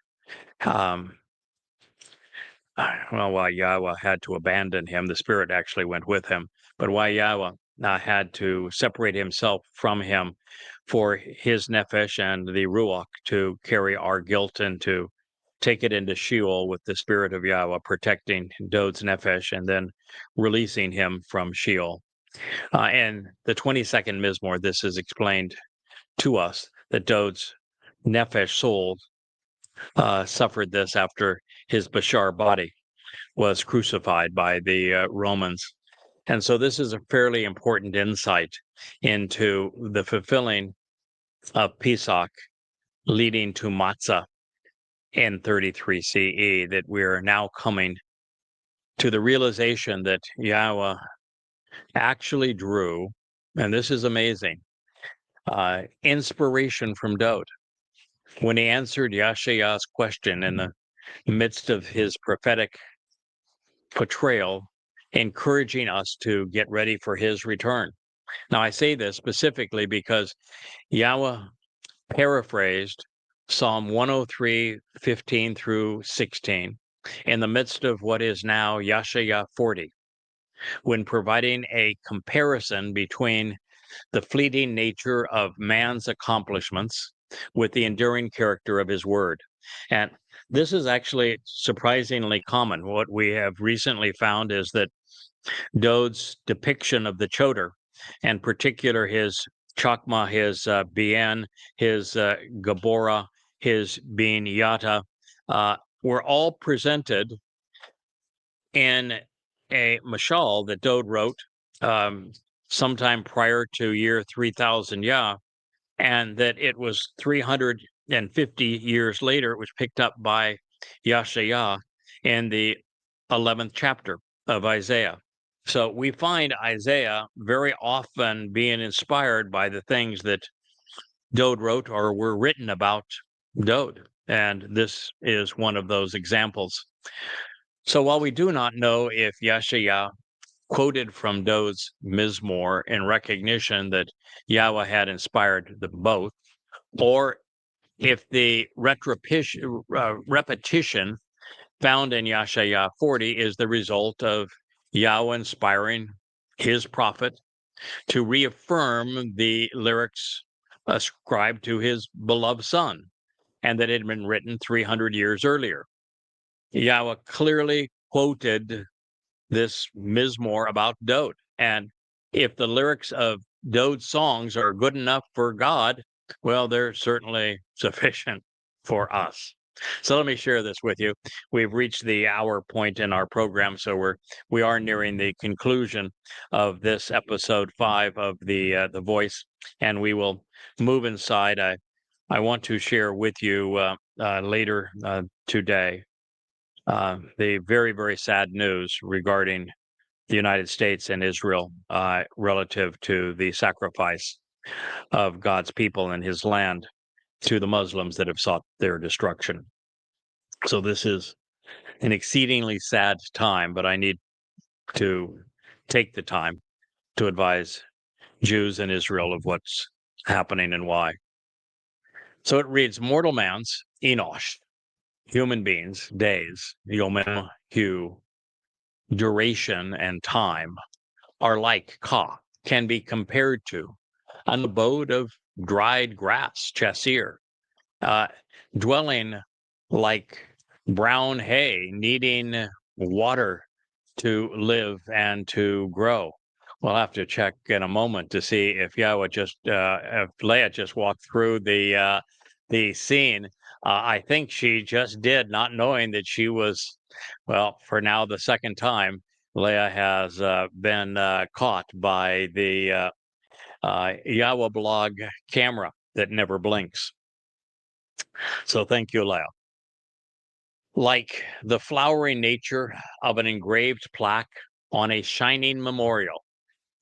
S1: why Yahweh had to abandon him, the Spirit actually went with him, but why Yahweh had to separate himself from him for his nephesh and the ruach to carry our guilt and to take it into Sheol with the spirit of Yahweh protecting Dod's nefesh and then releasing him from Sheol. And the 22nd Mizmor, this is explained to us that Dod's nefesh soul suffered this after his Bashar body was crucified by the Romans. And so this is a fairly important insight into the fulfilling of Pesach leading to Matzah in 33 CE, that we're now coming to the realization that Yahweh actually drew, and this is amazing, inspiration from Dod. When he answered Yashayah's question in the midst of his prophetic portrayal, encouraging us to get ready for his return. Now, I say this specifically because Yahweh paraphrased Psalm 103, 15 through 16, in the midst of what is now Yashayah 40, when providing a comparison between the fleeting nature of man's accomplishments with the enduring character of his word. And this is actually surprisingly common. What we have recently found is that Dod's depiction of the Choder, and particular his Chakma, his Bien, his Gabora, his Bin Yata, were all presented in a mashal that Dod wrote sometime prior to year 3000 Yah, and that it was 350 years later, it was picked up by Yashayah in the 11th chapter of Isaiah. So we find Isaiah very often being inspired by the things that Dod wrote or were written about Dod. And this is one of those examples. So while we do not know if Yashayah quoted from Dod's Mizmor in recognition that Yahweh had inspired them both, or if the repetition found in Yashayah 40 is the result of Yahweh inspiring his prophet to reaffirm the lyrics ascribed to his beloved son, and that it had been written 300 years earlier. Yahweh clearly quoted this Mizmor about Dod. And if the lyrics of Dod's songs are good enough for God, well, they're certainly sufficient for us. So let me share this with you. We've reached the hour point in our program, so we are nearing the conclusion of this episode 5 of the Voice, and we will move inside. I want to share with you later today the very, very sad news regarding the United States and Israel relative to the sacrifice of God's people and his land to the Muslims that have sought their destruction. So this is an exceedingly sad time, but I need to take the time to advise Jews in Israel of what's happening and why. So it reads, mortal man's enosh, human beings, days, yomim, hu, duration and time are like ka, can be compared to an abode of dried grass, chasir, dwelling like brown hay, needing water to live and to grow. We'll have to check in a moment to see if Yahweh if Leah just walked through the scene. I think she just did, not knowing that she was, well, for now the second time, Leah has been caught by the Yahweh blog camera that never blinks. So thank you, Leah. Like the flowery nature of an engraved plaque on a shining memorial,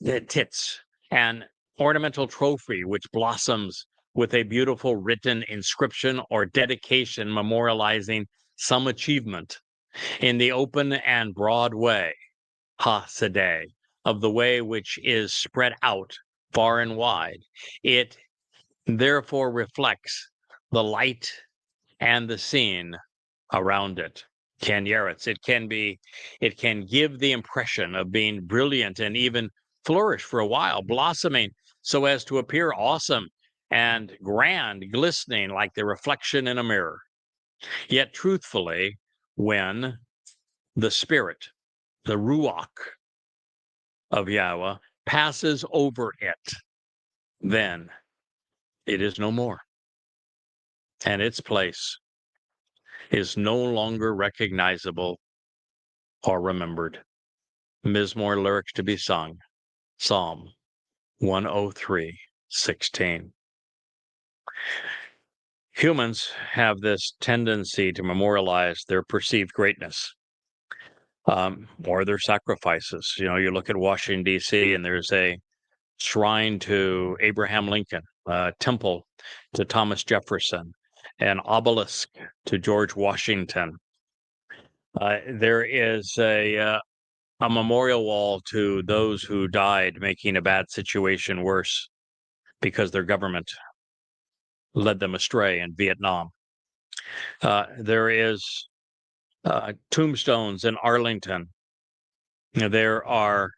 S1: the tits, an ornamental trophy which blossoms with a beautiful written inscription or dedication memorializing some achievement in the open and broad way, ha-sadeh, of the way which is spread out far and wide. It therefore reflects the light and the scene around it. Kanyeretz, it can give the impression of being brilliant and even flourish for a while, blossoming so as to appear awesome and grand, glistening like the reflection in a mirror. Yet truthfully, when the spirit, the ruach of Yahweh, passes over it, then it is no more. And its place is no longer recognizable or remembered. Mizmor lyrics to be sung, Psalm 103:16. Humans have this tendency to memorialize their perceived greatness, or their sacrifices. You know, you look at Washington, D.C., and there's a shrine to Abraham Lincoln, a temple to Thomas Jefferson, an obelisk to George Washington. There is a memorial wall to those who died making a bad situation worse because their government led them astray in Vietnam. There is tombstones in Arlington. There are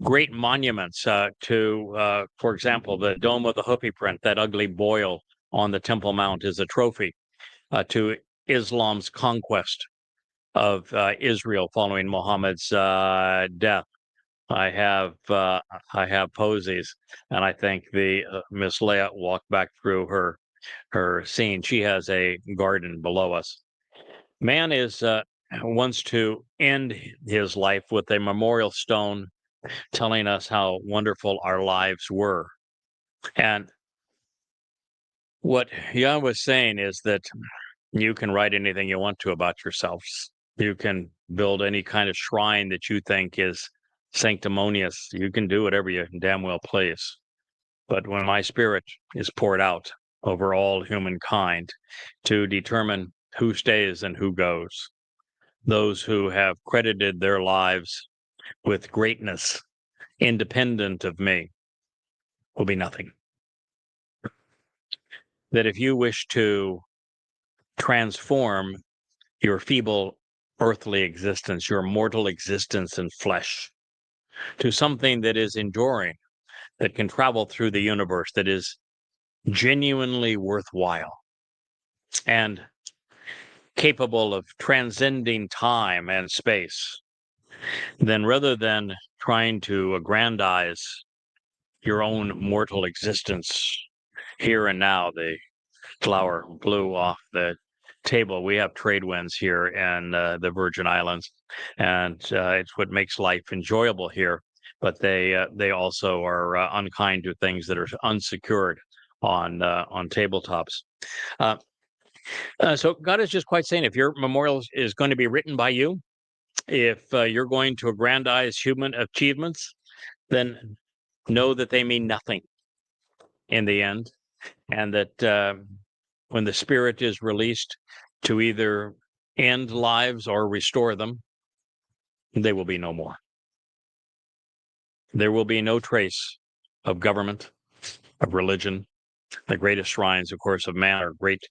S1: great monuments to, for example, the Dome of the Hopi print, that ugly boil on the Temple Mount is a trophy to Islam's conquest of Israel following Muhammad's death. I have posies, and I think the Miss Leah walked back through her scene. She has a garden below us. Man wants to end his life with a memorial stone telling us how wonderful our lives were. And what Yah was saying is that you can write anything you want to about yourselves. You can build any kind of shrine that you think is sanctimonious. You can do whatever you damn well please. But when my spirit is poured out over all humankind to determine who stays and who goes, those who have credited their lives with greatness independent of me will be nothing. That if you wish to transform your feeble earthly existence, your mortal existence in flesh, to something that is enduring, that can travel through the universe, that is genuinely worthwhile and capable of transcending time and space, then rather than trying to aggrandize your own mortal existence here and now, the flower blew off the table. We have trade winds here in the Virgin Islands, and it's what makes life enjoyable here. But they also are unkind to things that are unsecured on tabletops. So God is just quite saying, if your memorial is going to be written by you, if you're going to aggrandize human achievements, then know that they mean nothing in the end, and that when the Spirit is released to either end lives or restore them, they will be no more. There will be no trace of government, of religion. The greatest shrines, of course, of man are great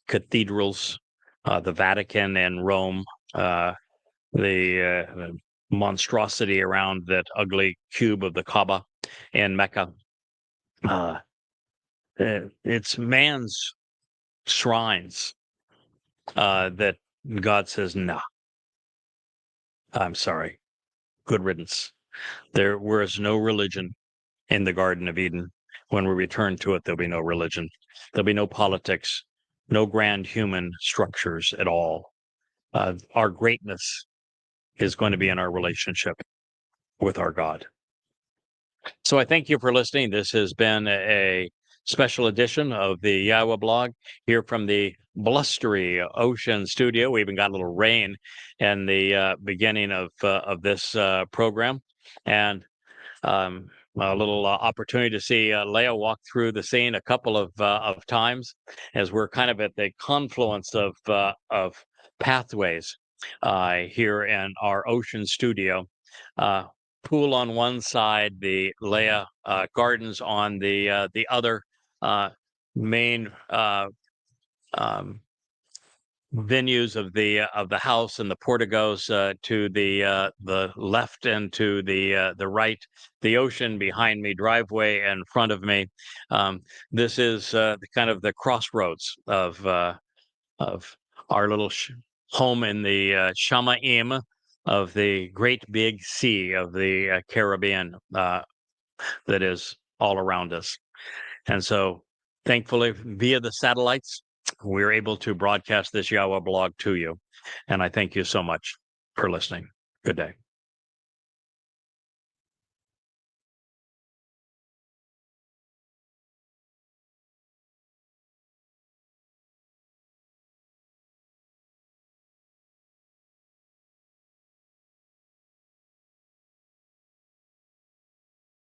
S1: cathedrals, the Vatican and Rome, the monstrosity around that ugly cube of the Kaaba in Mecca. It's man's shrines that God says, nah, I'm sorry. Good riddance. There was no religion in the Garden of Eden. When we return to it, there'll be no religion. There'll be no politics, no grand human structures at all. Our greatness is going to be in our relationship with our God. So I thank you for listening. This has been a special edition of the YAHOWAH blog here from the blustery ocean studio. We even got a little rain in the beginning of this program, and a little opportunity to see Leah walk through the scene a couple of times, as we're kind of at the confluence of pathways here in our ocean studio. Pool on one side, the Leah Gardens on the other. Main venues of the house and the porticos to the left and to the right, the ocean behind me, driveway in front of me. This is kind of the crossroads of our little home in the Shamaim of the great big sea of the Caribbean that is all around us. And so, thankfully, via the satellites, we're able to broadcast this Yahowah blog to you. And I thank you so much for listening. Good day.